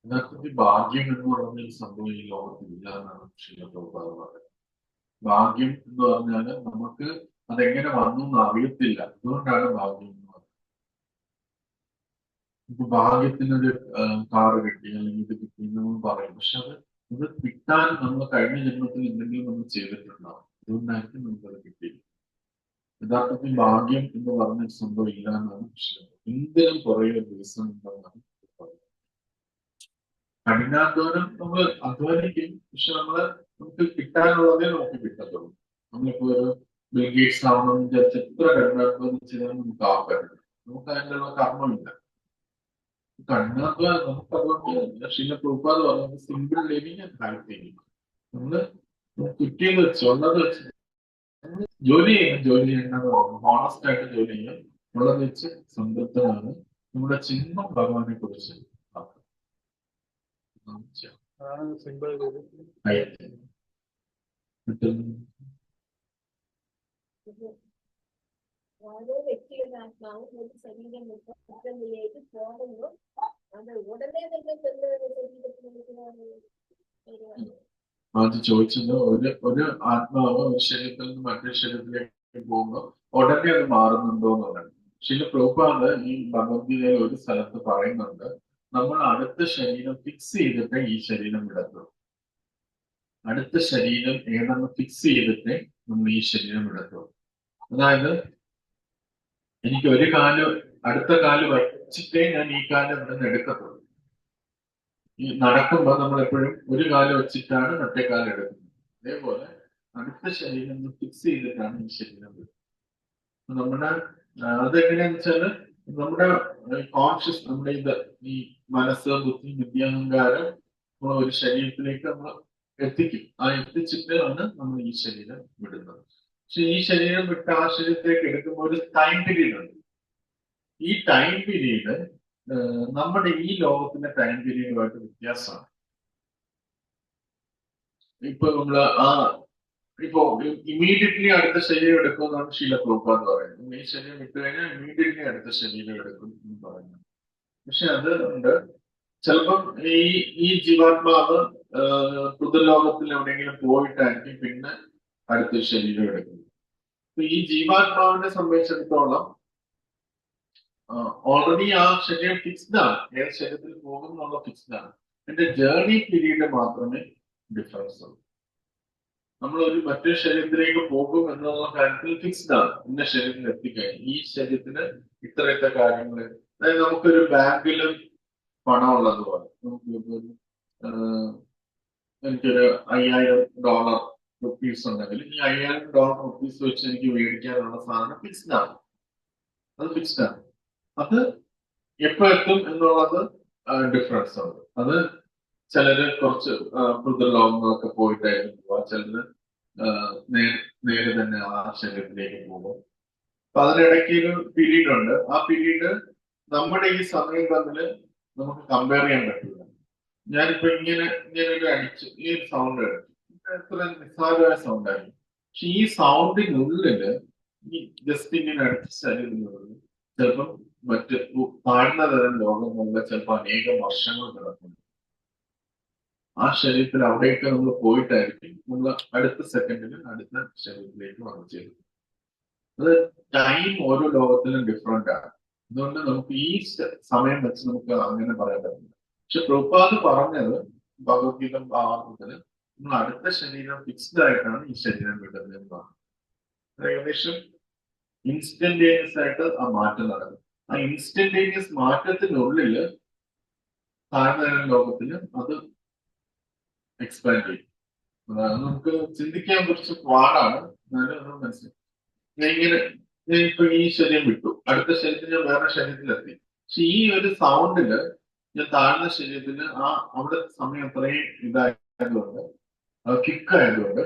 യഥാർത്ഥത്തിൽ ഭാഗ്യം എന്ന് പറഞ്ഞൊരു സംഭവം ഈ ലോകത്തില്ല എന്നാണ് ശ്രീല പ്രഭുപാദ് പറയുന്നത്. ഭാഗ്യം എന്ന് പറഞ്ഞാല് നമുക്ക് അതെങ്ങനെ വന്നു എന്ന് അറിയത്തില്ല, അതുകൊണ്ടാണ് ഭാഗ്യം എന്ന് പറയുന്നത്. ഇപ്പൊ ഭാഗ്യത്തിനൊരു കാറ് കിട്ടി അല്ലെങ്കിൽ ഇത് കിട്ടി എന്ന് നമ്മൾ പറയും. പക്ഷെ അത് കിട്ടാൻ നമ്മൾ കഴിഞ്ഞ ജന്മത്തിൽ എന്തെങ്കിലും നമ്മൾ ചെയ്തിട്ടുണ്ടാവും, അതുകൊണ്ടായിരിക്കും നമുക്കത് കിട്ടിയത്. യഥാർത്ഥത്തിൽ ഭാഗ്യം എന്ന് പറഞ്ഞൊരു സംഭവം ഇല്ല എന്നാണ് വിഷയം. എന്തിനും കുറേ ദിവസം ഉണ്ടെന്നാണ് പറയുന്നത്. കഠിനാധ്വാനം നമ്മൾ അധ്വാനിക്കും, പക്ഷെ നമുക്ക് കിട്ടാനുള്ളതേ നമുക്ക് കിട്ടത്തുള്ളൂ. നമ്മളിപ്പോ ഒരു ബിൽഗേറ്റ്സ് ആവണമെന്ന് വിചാരിച്ച് എത്ര കഠിനാധ്വാനം ചെയ്താൽ നമുക്ക് ആവരുത്. നമുക്ക് അതിനുള്ള കർമ്മമില്ല. കഠിനാധ്വാനം നമുക്ക് അതുകൊണ്ട് ശ്രീല പ്രഭുപാദ് പറഞ്ഞത് simple living and high thinking. നമ്മള് കിട്ടിയത് വെച്ച് ഉള്ളത് വെച്ച് ജോലി ചെയ്യണമെന്ന് പറഞ്ഞു. ഹോണസ്റ്റ് ആയിട്ട് ജോലി ചെയ്യാം, ഉള്ളത് വെച്ച് സംതൃപ്തനാണ്. നമ്മുടെ ചിന്ത ഭഗവാനെ കുറിച്ച് സിമ്പിൾ. ഓരോ വ്യക്തിയുടെ ആത്മാവും ഒരു ശരീരം വിട്ട് മറ്റൊന്നിലേക്ക് പോകുന്നു. അത് ഉടനെ തന്നെ അത് ചോദിച്ചത് ഒരു ആത്മാവ് ഒരു ശരീരത്തിൽ നിന്ന് മറ്റൊരു ശരീരത്തിലേക്ക് പോകുമ്പോൾ ഉടനെ അത് മാറുന്നുണ്ടോ എന്നുള്ളത്. ശ്രീല പ്രഭുപാദ് ഈ ഭഗവത്ഗീതയിൽ ഒരു സ്ഥലത്ത് പറയുന്നുണ്ട്, നമ്മൾ അടുത്ത ശരീരം ഫിക്സ് ചെയ്തിട്ട് ഈ ശരീരം വിടത്തുള്ളൂ. അടുത്ത ശരീരം ഏതെന്ന് ഫിക്സ് ചെയ്തിട്ട് നമ്മൾ ഈ ശരീരം വിടത്തുള്ളൂ. അതായത് എനിക്ക് ഒരു അടുത്ത കാല് വച്ചിട്ടേ ഞാൻ ഈ കാലം ഇവിടെ നിന്ന് എടുക്കത്തുള്ളൂ. ഈ നടക്കുമ്പോൾ നമ്മൾ എപ്പോഴും ഒരു കാല് വെച്ചിട്ടാണ് മറ്റേ കാലം എടുക്കുന്നത്. അതേപോലെ അടുത്ത ശരീരം ഫിക്സ് ചെയ്തിട്ടാണ് ഈ ശരീരം വിടുന്നത്. നമ്മുടെ അതെങ്ങനെയാന്ന് വെച്ചാല് നമ്മുടെ കോൺഷ്യസ്, നമ്മുടെ ഈ മനസ്സ്, ബുദ്ധി, വിദ്യാഹങ്കാരം നമ്മൾ ഒരു ശരീരത്തിലേക്ക് നമ്മൾ എത്തിക്കും. ആ എത്തിച്ചിട്ടാണ് നമ്മൾ ഈ ശരീരം വിടുന്നത്. പക്ഷെ ഈ ശരീരം വിട്ട് ആ ശരീരത്തിലേക്ക് എടുക്കുമ്പോൾ ഒരു ടൈം പീരീഡ് ഉണ്ട്. ഈ ടൈം പീരീഡ് നമ്മുടെ ഈ ലോകത്തിന്റെ ടൈം പീരീഡുമായിട്ട് വ്യത്യാസമാണ്. ഇപ്പൊ നമ്മള് ഇപ്പൊ ഇമ്മീഡിയറ്റ്ലി അടുത്ത ശരീരം എടുക്കുമെന്നാണ് ശീല പ്രഭുപാദ് പറയുന്നത്. ഈ ശരീരം വിട്ടു കഴിഞ്ഞാൽ ഇമ്മീഡിയറ്റ്ലി അടുത്ത ശരീരം എടുക്കും എന്ന് പറയുന്നത്. പക്ഷെ അത് ഉണ്ട്, ചിലപ്പം ഈ ജീവാത്മാവ് പുതുലോകത്തിൽ എവിടെയെങ്കിലും പോയിട്ടായിരിക്കും പിന്നെ അടുത്ത ശരീരം എടുക്കുന്നത്. ഈ ജീവാത്മാവിനെ സംബന്ധിച്ചിടത്തോളം ഓൾറെഡി ആ ശരീരം ഫിക്സ്ഡ് ആണ്, ഏത് ശരീരത്തിൽ പോകും എന്നുള്ള ഫിക്സ്ഡ് ആണ്. എന്റെ ജേർണി പീരീഡ് മാത്രമേ ഡിഫറൻസ് ഉള്ളൂ. നമ്മൾ ഒരു മറ്റൊരു ശരീരത്തിലേക്ക് പോകും എന്നുള്ള കാര്യത്തിൽ ഫിക്സ്ഡ് ആണ്. ഇന്ന ശരീരത്തിൽ എത്തിക്കഴിഞ്ഞു ഈ ശരീരത്തിന് ഇത്രയൊക്കെ കാര്യങ്ങൾ, അതായത് നമുക്കൊരു ബാങ്കിൽ പണം ഉള്ളതുപോലെ നമുക്ക് എനിക്കൊരു $5000 റുപ്പീസ് ഉണ്ടെങ്കിൽ ഈ $5000 റുപ്പീസ് വെച്ച് എനിക്ക് മേടിക്കാനുള്ള സാധനം ഫിക്സ്ഡ് ആണ്. അത് ഫിക്സ്ഡ് ആണ്. അത് എപ്പോ എത്തും എന്നുള്ളത് ഡിഫറൻസ് ഉണ്ട്. അത് ചിലര് കുറച്ച് ലോകങ്ങളൊക്കെ പോയിട്ടായിരുന്നു പോവാ, ചിലര് നേരെ തന്നെ ആ ശരീരത്തിലേക്ക് പോകും. അപ്പൊ അതിനിടയ്ക്ക് ഒരു പീരീഡ് ഉണ്ട്. ആ പീരീഡ് നമ്മുടെ ഈ സമയം തമ്മിൽ നമുക്ക് കമ്പയർ ചെയ്യാൻ പറ്റില്ല. ഞാനിപ്പോ ഇങ്ങനെ ഒരു അടിച്ച് ഈ ഒരു സൗണ്ട് അടിച്ചു, എത്ര നിസ്സാരമായ സൗണ്ട് ആയിരുന്നു. പക്ഷെ ഈ സൗണ്ടിനുള്ളില് ഈ ജസ്റ്റ് ഇങ്ങനെ അടിച്ച ശരീരത്തിനുള്ളിൽ ചിലപ്പം മറ്റ് താഴ്ന്ന തരം ലോകങ്ങളിലെ ചിലപ്പോൾ അനേകം വർഷങ്ങൾ കിടക്കുന്നു. ആ ശരീരത്തിൽ അവിടെയൊക്കെ നമ്മൾ പോയിട്ടായിരിക്കും നമ്മൾ അടുത്ത സെക്കൻഡിൽ അടുത്ത ശരീരത്തിലേക്ക് വന്നു ചേരും. അത് ടൈം ഓരോ ലോകത്തിലും ഡിഫറെന്റ് ആണ്. അതുകൊണ്ട് നമുക്ക് ഈ സമയം വെച്ച് നമുക്ക് അങ്ങനെ പറയാൻ പറ്റില്ല. പക്ഷെ പ്രഭുപാദ് പറഞ്ഞത് ഭഗവത്ഗീത ഭാഗത്തില് നമ്മൾ അടുത്ത ശരീരം ഫിക്സ്ഡ് ആയിട്ടാണ് ഈ ശരീരം വിടുന്നത് എന്ന് പറഞ്ഞു. ഏകദേശം ഇൻസ്റ്റന്റേനിയസ് ആയിട്ട് ആ മാറ്റം നടക്കും. ആ ഇൻസ്റ്റന്റേനിയസ് മാറ്റത്തിനുള്ളില് താഴ്ന്ന ലോകത്തിന് അത് എക്സ്പാൻഡ് ചെയ്യും. നമുക്ക് ചിന്തിക്കാൻ കുറച്ച് പാടാണ്, എന്നാലും അത് മനസ്സിലാക്കും. ഞാൻ ഇപ്പൊ ഈ ശരീരം വിട്ടു, അടുത്ത ശരീരത്തിൽ ഞാൻ വേറെ ശരീരത്തിലെത്തി. പക്ഷെ ഈ ഒരു സൗണ്ടില് ഞാൻ താഴ്ന്ന ശരീരത്തിന് അവിടെ സമയം അത്രയും ഇതായതുകൊണ്ട്, ക്വിക്ക് ആയതുകൊണ്ട്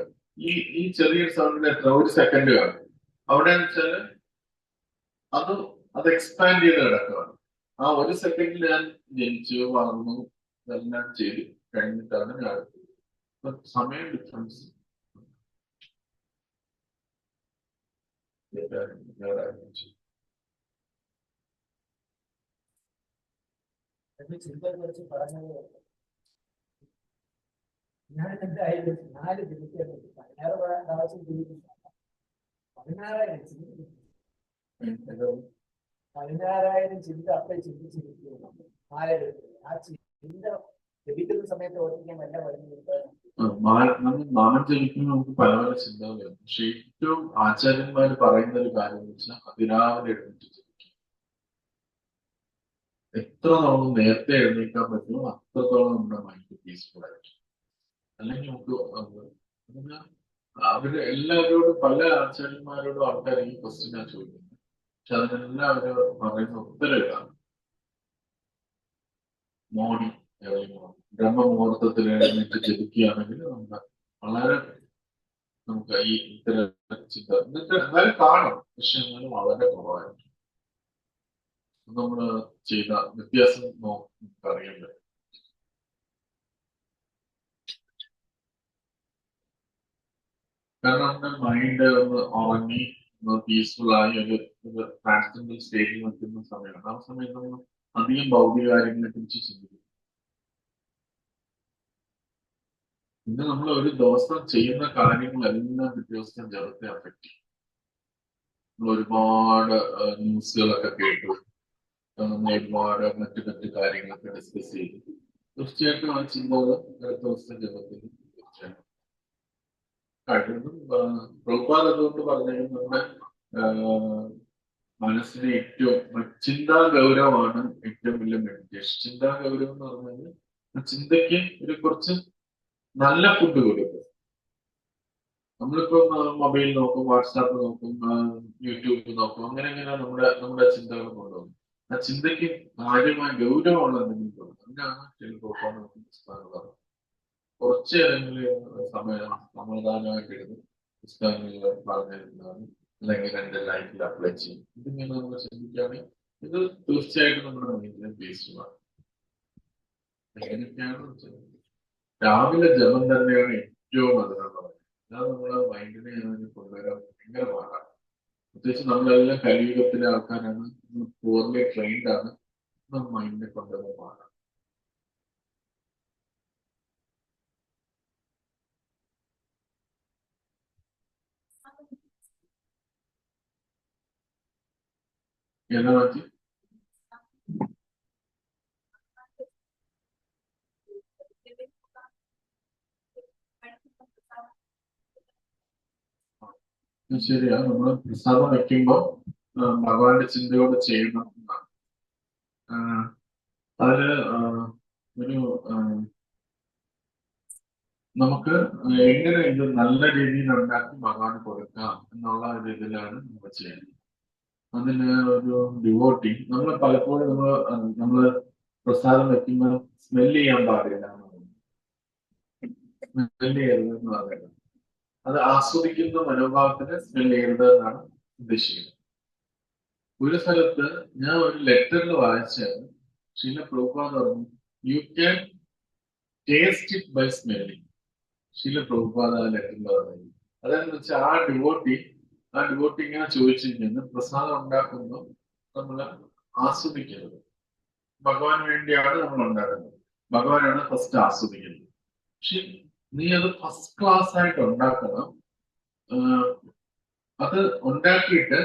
ഈ ചെറിയൊരു സൗണ്ടിൽ എത്ര ഒരു സെക്കൻഡ് കാണും. അവിടെ വെച്ചാല് അത് എക്സ്പാൻഡ് ചെയ്ത് കിടക്കുകയാണ്. ആ ഒരു സെക്കൻഡിൽ ഞാൻ ജനിച്ചു വളർന്നു ഇതെല്ലാം ചെയ്ത് കഴിഞ്ഞിട്ടാണ് ഞാൻ സമയം ഡിഫറൻസ് ചിന്ത കുറിച്ച് പറഞ്ഞത് ഞാൻ എന്തായാലും 4 ദിവസം 16 പ്രാവശ്യം ജീവിക്കുന്നു. 16,000 ചിന്ത 16,000 ചിന്ത അപ്പോൾ ചിന്തിച്ചിരിക്കുന്നു. 4 ദിവസം ആ ചിന്ത ലഭിക്കുന്ന സമയത്ത് ഓർമ്മിക്കാൻ വല്ല വഴിയുണ്ട്. നാമം ജപിക്കുമ്പോൾ നമുക്ക് പല പല ചിന്തകളുണ്ട്. പക്ഷെ ഏറ്റവും ആചാര്യന്മാര് പറയുന്ന ഒരു കാര്യം എന്ന് വെച്ചാൽ അതിരാവിലെ എഴുന്നേറ്റ് ജപിക്കും. എത്ര നമ്മൾ നേരത്തെ എഴുന്നേക്കാൻ പറ്റുമോ അത്രത്തോളം നമ്മുടെ മൈൻഡ് പീസ്ഫുൾ ആയിരിക്കും. അല്ലെങ്കിൽ നമുക്ക് അവര് എല്ലാവരോടും പല ആചാര്യന്മാരോടും ആൾക്കാർ ഈ ക്വസ്റ്റ്യനാ ചോദിക്കുന്നത്. പക്ഷെ അതിനെല്ലാം അവര് പറയുന്ന ഉത്തരം ഇതാണ്. മോർണിംഗ് ബ്രഹ്മമുഹൂർത്തത്തിൽ എഴുന്നേറ്റ് ജപിക്കുകയാണെങ്കിൽ വളരെ നമുക്ക് ഈ ഇത്തരം ചിന്ത എന്നിട്ട് എന്നാലും കാണും, പക്ഷെ എന്നാലും വളരെ കുറവായിരിക്കും. നമ്മള് ചെയ്ത വ്യത്യാസം നമുക്ക് അറിയാൻ പറ്റും. കാരണം നമ്മുടെ മൈൻഡ് ഒന്ന് ഉറങ്ങി പീസ്ഫുൾ ആയി ഒരു ട്രാൻസ്ജെൻഡർ സ്റ്റേജിൽ നിൽക്കുന്ന സമയമാണ്. ആ സമയത്ത് നമ്മൾ അധികം ഭൗതിക കാര്യങ്ങളെ കുറിച്ച് ചിന്തിക്കും. പിന്നെ നമ്മൾ ഒരു ദിവസം ചെയ്യുന്ന കാര്യങ്ങളെല്ലാം വ്യത്യാസം ജലത്തെ അഫക്റ്റ് ചെയ്യും. നമ്മൾ ഒരുപാട് ന്യൂസുകളൊക്കെ കേട്ടു, നമ്മൾ ഒരുപാട് മറ്റു കാര്യങ്ങളൊക്കെ ഡിസ്കസ് ചെയ്തു. തീർച്ചയായിട്ടും ആ ചിന്തകൾ ഒരു ദിവസത്തെ ജലത്തിൽ തീർച്ചയായിട്ടും കഴിയുന്നു. പ്രഭുപാദ് അതുകൊണ്ട് പറഞ്ഞാൽ നമ്മുടെ മനസ്സിന് ഏറ്റവും ചിന്താ ഗൗരവമാണ് ഏറ്റവും വലിയ മെഡിറ്റേഷൻ. ചിന്താ ഗൗരവം എന്ന് പറഞ്ഞാൽ ചിന്തയ്ക്ക് ഒരു കുറച്ച് നല്ല ഫുഡ് കൊടുക്കുക. നമ്മളിപ്പോ മൊബൈൽ നോക്കും, വാട്സാപ്പ് നോക്കും, യൂട്യൂബ് നോക്കും, അങ്ങനെ നമ്മുടെ ചിന്തകൾ കൊണ്ടുപോകും. ആ ചിന്തയ്ക്ക് കാര്യമായ ഗൗരവമുള്ള എന്തെങ്കിലും കൊടുക്കും. അതിനാണ് പുസ്തകങ്ങൾ. കുറച്ച് ഏതെങ്കിലും സമയം സമാധാനമായിട്ട് ഇരുന്ന് പുസ്തകങ്ങളിൽ പറഞ്ഞിരുന്നതാണ് ഇതെങ്ങനെ എന്റെ ലൈഫിൽ അപ്ലൈ ചെയ്യും. ഇതിങ്ങനെ നമ്മൾ ചിന്തിക്കുകയാണെങ്കിൽ ഇത് തീർച്ചയായിട്ടും നമ്മുടെ മൈൻഡിനെ ബേസ്ഡാണ്. എങ്ങനെയൊക്കെയാണ് വെച്ചാൽ രാവിലെ ജപം തന്നെയാണ് ഏറ്റവും അതിനുള്ളത്. അത് നമ്മളെ മൈൻഡിനെ കൊണ്ടുവരാൻ ഭയങ്കര പാടാണ്. പ്രത്യേകിച്ച് നമ്മളെല്ലാം കലിയുഗത്തിലെ ആൾക്കാരാണ്, പൂർണ്ണ ട്രെയിൻഡ് ആണ്, മൈൻഡിനെ കൊണ്ടുവരാൻ പാടാണ്. എന്നാ പറ്റി ശരിയാ, നമ്മൾ പ്രസാദം വെക്കുമ്പോൾ ഭഗവാന്റെ ചിന്തയോടെ ചെയ്യണം എന്നാണ്. അതില് ഒരു നമുക്ക് എങ്ങനെ ഇത് നല്ല രീതിയിൽ ഉണ്ടാക്കി ഭഗവാന് കൊടുക്കാം എന്നുള്ള ഒരു ഇതിലാണ് നമ്മൾ ചെയ്യുന്നത്. അതിന് ഒരു ഡിവോട്ടി നമ്മൾ പലപ്പോഴും നമ്മള് പ്രസാദം വെക്കുമ്പോൾ സ്മെല് ചെയ്യാൻ പാടില്ല, സ്മെല് ചെയ്യരുതെന്ന് പറയുന്നത്. അത് ആസ്വദിക്കുന്ന മനോഭാവത്തിന് സ്മെല് ചെയ്യരുത് എന്നാണ് ഉദ്ദേശിക്കുന്നത്. ഒരു സ്ഥലത്ത് ഞാൻ ഒരു ലെറ്ററിൽ വായിച്ചാൽ ശീല പ്രഭുപാദ് പറഞ്ഞു, you can taste it by smelling. Srila Prabhupad ആ ലെറ്ററിൽ പറഞ്ഞു. അതെന്ന് വെച്ചാൽ ആ ഡിവോട്ടി ഇങ്ങനെ ചോദിച്ചിരിക്കുന്നത് പ്രസാദം ഉണ്ടാക്കുമ്പോൾ നമ്മൾ ആസ്വദിക്കരുത്. ഭഗവാന് വേണ്ടിയാണ് നമ്മൾ ഉണ്ടാക്കുന്നത്, ഭഗവാനാണ് ഫസ്റ്റ് ആസ്വദിക്കുന്നത്. പക്ഷെ നീ അത് ഫസ്റ്റ് ക്ലാസ് ആയിട്ട് ഉണ്ടാക്കണം. അത് ഉണ്ടാക്കിയിട്ട്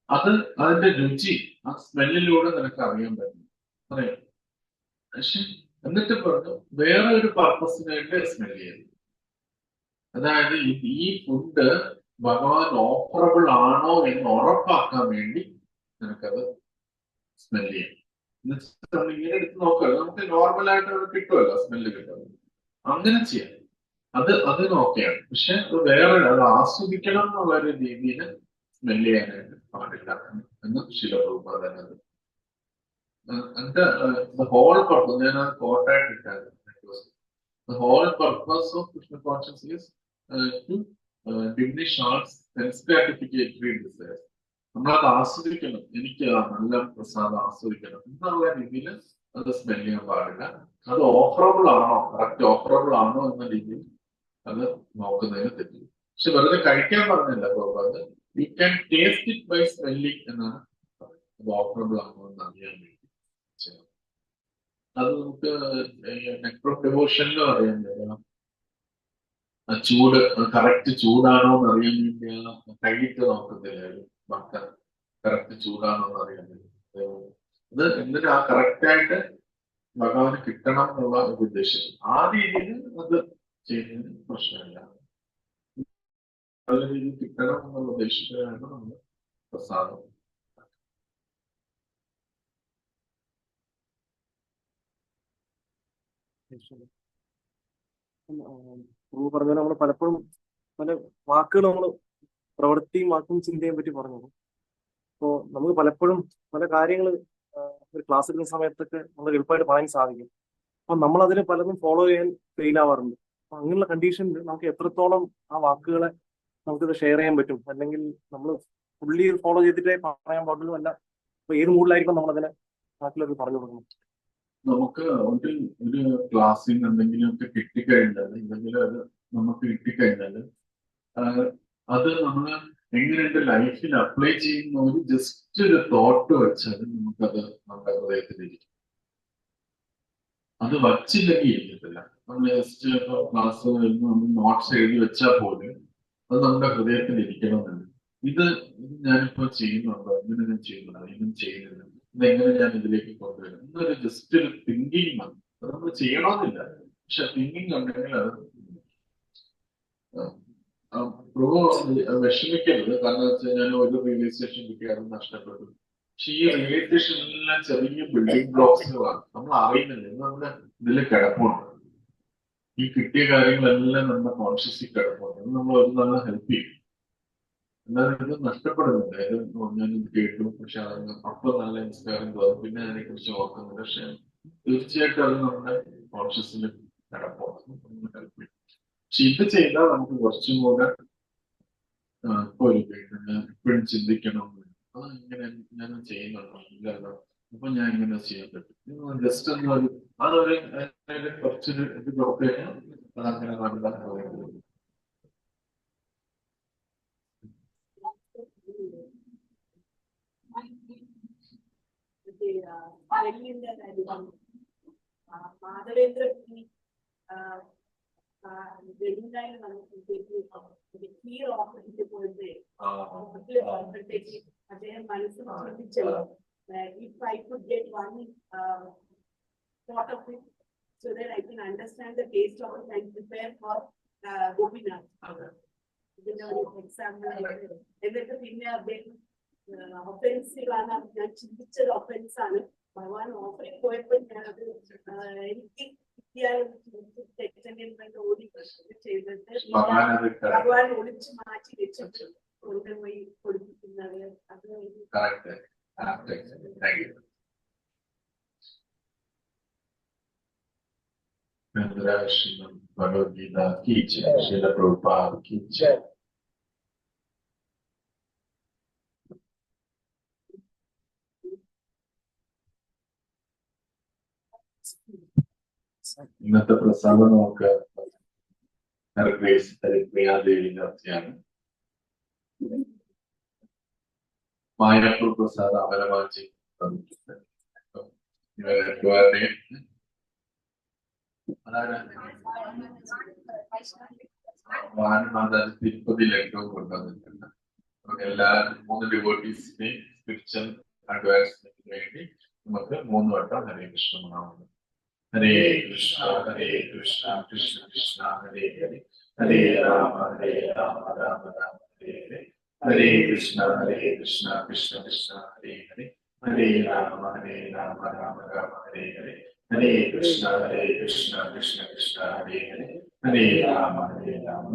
അതിന്റെ രുചി ആ സ്മെല്ലിലൂടെ നിനക്ക് അറിയാൻ പറ്റും, അറിയാം. പക്ഷെ എന്നിട്ട് പറഞ്ഞു വേറെ ഒരു പർപ്പസിന് വേണ്ടി സ്മെല് ചെയ്യുന്നു. അതായത് ഈ ഫുഡ് ഭഗവാൻ ഓഫറബിൾ ആണോ എന്ന് ഉറപ്പാക്കാൻ വേണ്ടി നിനക്കത് സ്മെല് ചെയ്യാം. നമ്മൾ ഇങ്ങനെ എടുത്ത് നോക്കുക, നമുക്ക് നോർമലായിട്ട് അത് കിട്ടുമല്ലോ, സ്മെല്ല് കിട്ടുമല്ലോ, അങ്ങനെ ചെയ്യാം. അതിനൊക്കെയാണ്. പക്ഷെ അത് ആസ്വദിക്കണം എന്നുള്ള ഒരു രീതിയിൽ സ്മെല് ചെയ്യാനായിട്ട് പാടില്ല എന്ന് ശില പ്രഭുപാദ് തന്നെ. the whole purpose, ഞാൻ അത് കോട്ടായിട്ട് ഇട്ടായിരുന്നു. The whole purpose of Krishna consciousness is to diminish our sense gratificatory desires. നമ്മളത് ആസ്വദിക്കണം, എനിക്ക് നല്ല പ്രസാദം ആസ്വദിക്കണം എന്നുള്ള രീതിയിൽ അത് സ്മെല് ചെയ്യാൻ പാടില്ല. അത് ഓഫറബിൾ ആണോ, കറക്റ്റ് ഓഫറബിൾ ആണോ എന്ന രീതിയിൽ അത് നോക്കുന്നതിന് തെറ്റില്ല. പക്ഷെ വെറുതെ കഴിക്കാൻ പറഞ്ഞില്ല Prabhupad, you can taste it by smelling എന്നാണ്. അത് ഓഫറബിൾ ആണോ എന്ന് അറിയാൻ വേണ്ടി ചെയ്യണം. അത് നമുക്ക് നെക്ടർ ഓഫ് ഡിവോഷനിലും അറിയാൻ പറ്റും. ചൂട് കറക്റ്റ് ചൂടാണോ എന്ന് അറിയാൻ വേണ്ടിയാണ് കൈയിട്ട് നോക്കത്തില്ല ഭക്തൻ, കറക്റ്റ് ചൂടാണോ എന്ന് അറിയാൻ പറ്റും. അത് എന്നിട്ട് ആ കറക്റ്റായിട്ട് ഭഗവാന് കിട്ടണം എന്നുള്ള ഒരു ഉദ്ദേശം, ആ രീതിയിൽ അത് ചെയ്യുന്നതിന് പ്രശ്നമില്ല. നല്ല രീതിയിൽ കിട്ടണം എന്നുള്ള ഉദ്ദേശത്തിലാണ് നമ്മൾ പ്രസാദം. പറഞ്ഞ നമ്മൾ പലപ്പോഴും പല വാക്കുകൾ നമ്മൾ പ്രവൃത്തിയും വാക്കും ചിന്തയും പറ്റി പറഞ്ഞു. അപ്പോൾ നമുക്ക് പലപ്പോഴും പല കാര്യങ്ങൾ ഒരു ക്ലാസ് എടുക്കുന്ന സമയത്തൊക്കെ നമ്മൾ എളുപ്പമായിട്ട് പറയാൻ സാധിക്കും. അപ്പൊ നമ്മൾ അതിന് പലതും ഫോളോ ചെയ്യാൻ ഫെയിൽ ആവാറുണ്ട്. അപ്പൊ അങ്ങനെയുള്ള കണ്ടീഷനിൽ നമുക്ക് എത്രത്തോളം ആ വാക്കുകളെ നമുക്കിത് ഷെയർ ചെയ്യാൻ പറ്റും, അല്ലെങ്കിൽ നമ്മൾ ഫുള്ളി ഫോളോ ചെയ്തിട്ടേ പറയാൻ പാടുള്ളൂ അല്ല, അപ്പൊ ഏത് മൂഡിലായിരിക്കും നമ്മളതിനെ ബാക്കിലൊക്കെ പറഞ്ഞു കൊടുക്കണം. നമുക്ക് ഒരു ക്ലാസ്സിൽ നിന്ന് എന്തെങ്കിലുമൊക്കെ കിട്ടിക്കഴിഞ്ഞാൽ, എന്തെങ്കിലും അത് നമുക്ക് കിട്ടിക്കഴിഞ്ഞാൽ അത് നമ്മൾ എങ്ങനെ എന്റെ ലൈഫിൽ അപ്ലൈ ചെയ്യുന്ന ഒരു ജസ്റ്റ് ഒരു തോട്ട് വെച്ചാൽ നമുക്കത് നമ്മുടെ ഹൃദയത്തിലിരിക്കും. അത് വച്ചില്ലെങ്കിൽ ഇരിക്കത്തില്ല. നമ്മൾ ജസ്റ്റ് ക്ലാസ് നമ്മൾ നോട്ട്സ് എഴുതി വെച്ചാൽ പോലും അത് നമ്മുടെ ഹൃദയത്തിൽ ഇരിക്കണമെന്നുണ്ട്. ഇത് ഞാനിപ്പോ ചെയ്യുന്നുണ്ടോ, ഇങ്ങനെ ഞാൻ ചെയ്യുന്നുണ്ടോ, ഇങ്ങനെ ചെയ്യുന്നില്ല, ഇതെങ്ങനെ ഞാൻ ഇതിലേക്ക് കൊണ്ടുവരും എന്നൊരു ജസ്റ്റ് ഒരു തിങ്കിങ് ആണ്. അത് നമ്മൾ ചെയ്യണമെന്നില്ല, പക്ഷെ തിങ്കിങ് ഉണ്ടെങ്കിൽ അത് വിഷമിക്കരുത്. കാരണം വെച്ച് കഴിഞ്ഞാൽ ഒരു റിയലൈസേഷൻ കിട്ടി അത് നഷ്ടപ്പെട്ടു. പക്ഷെ ഈ റിയലൈസേഷൻ എല്ലാം ചെറിയ ബിൽഡിംഗ് ബ്ലോക്സുകളാണ്, നമ്മൾ അറിയുന്നില്ല. ഇത് നമ്മുടെ ഇതിൽ കിടപ്പുണ്ട്, ഈ കിട്ടിയ കാര്യങ്ങളെല്ലാം നമ്മുടെ കോൺഷ്യസിൽ കിടപ്പുണ്ട്. അത് നമ്മൾ ഒരു നല്ല ഹെൽപ്പ് ചെയ്യും. എന്നാലും ഇത് നഷ്ടപ്പെടുന്നുണ്ട്. ഞാനിത് കേട്ടു, പക്ഷെ അത് അപ്പൊ നല്ല ഇൻസ്പയറിംഗ് തോന്നും, പിന്നെ അതിനെ കുറിച്ച് ഓർക്കുന്നില്ല. പക്ഷെ തീർച്ചയായിട്ടും അത് നമ്മുടെ കോൺഷ്യസിൽ കിടപ്പുണ്ട്. ഹെൽപ്പ് ചെയ്യും. പക്ഷെ ഇത് ചെയ്താൽ നമുക്ക് കുറച്ചും കൂടെ ഒരു എപ്പോഴും ചിന്തിക്കണം, ഇങ്ങനെ ഞാൻ ചെയ്യുന്നുണ്ടോ ഇല്ലല്ലോ, അപ്പൊ ഞാൻ ഇങ്ങനെ ചെയ്യാൻ പറ്റും. ജസ്റ്റ് ഒന്ന് അതൊരു കുറച്ചൊരു ഇത് നോക്കിയാൽ അതങ്ങനെ കണ്ടാൽ മാധവേന്ദ്ര വെഡിങ് പോയിട്ട് അദ്ദേഹം മനസ്സിൽ ചിന്തിച്ചല്ലോ, if I could get one thought of it so that I can understand the taste of it and prepare for Gopinath. ഇതിന്റെ ഒരു എക്സാമ്പിൾ എന്നിട്ട് പിന്നെ അദ്ദേഹം ഒഫൻസീവ് ആണ്, ഞാൻ ചിന്തിച്ചത് ഒഫൻസ് ആണ്, ഭഗവാൻ ഓഫറിൽ പോയപ്പോൾ ഞാനത് എനിക്ക് ഓടി ചെയ്തിട്ട് ഭഗവാൻ ഒളിച്ചു മാറ്റി വെച്ചിട്ട് കൊണ്ടുപോയി കൊടുക്കുന്നത്. അത് ഭഗവത്ഗീത की जय, श्रील प्रभुपाद की जय. ഇന്നത്തെ പ്രസാദം നമുക്ക് ദേവി നടത്തിയാണ്. മായാപൂർ പ്രസാദ് അമരമാജി ഇവർ രണ്ടുപേരുടെയും വാനമാതാജി തിരുപ്പതി ലഡ്ഡുവും കൊണ്ടുവന്നിട്ടുണ്ട്. എല്ലാ 3 ഡിവോട്ടീസിന്റെയും സ്പിരിച്വൽ അഡ്വാൻസ്മെന്റിന് വേണ്ടി നമുക്ക് 3 വട്ടം ഹരേ കൃഷ്ണ മഹാമന്ത്രം. ഹരേ കൃഷ്ണ കൃഷ്ണ കൃഷ്ണ ഹരേ ഹരേ, ഹരേ രാമ രാമ രാമ ഹരേ ഹരേ, ഹരേ കൃഷ്ണ കൃഷ്ണ കൃഷ്ണ ഹരേ ഹരേ, ഹരേ രാമ രാമ രാമ ഹരേ ഹരേ, ഹരേ കൃഷ്ണ കൃഷ്ണ കൃഷ്ണ ഹരേ ഹരേ, ഹരേ രാമ രാമ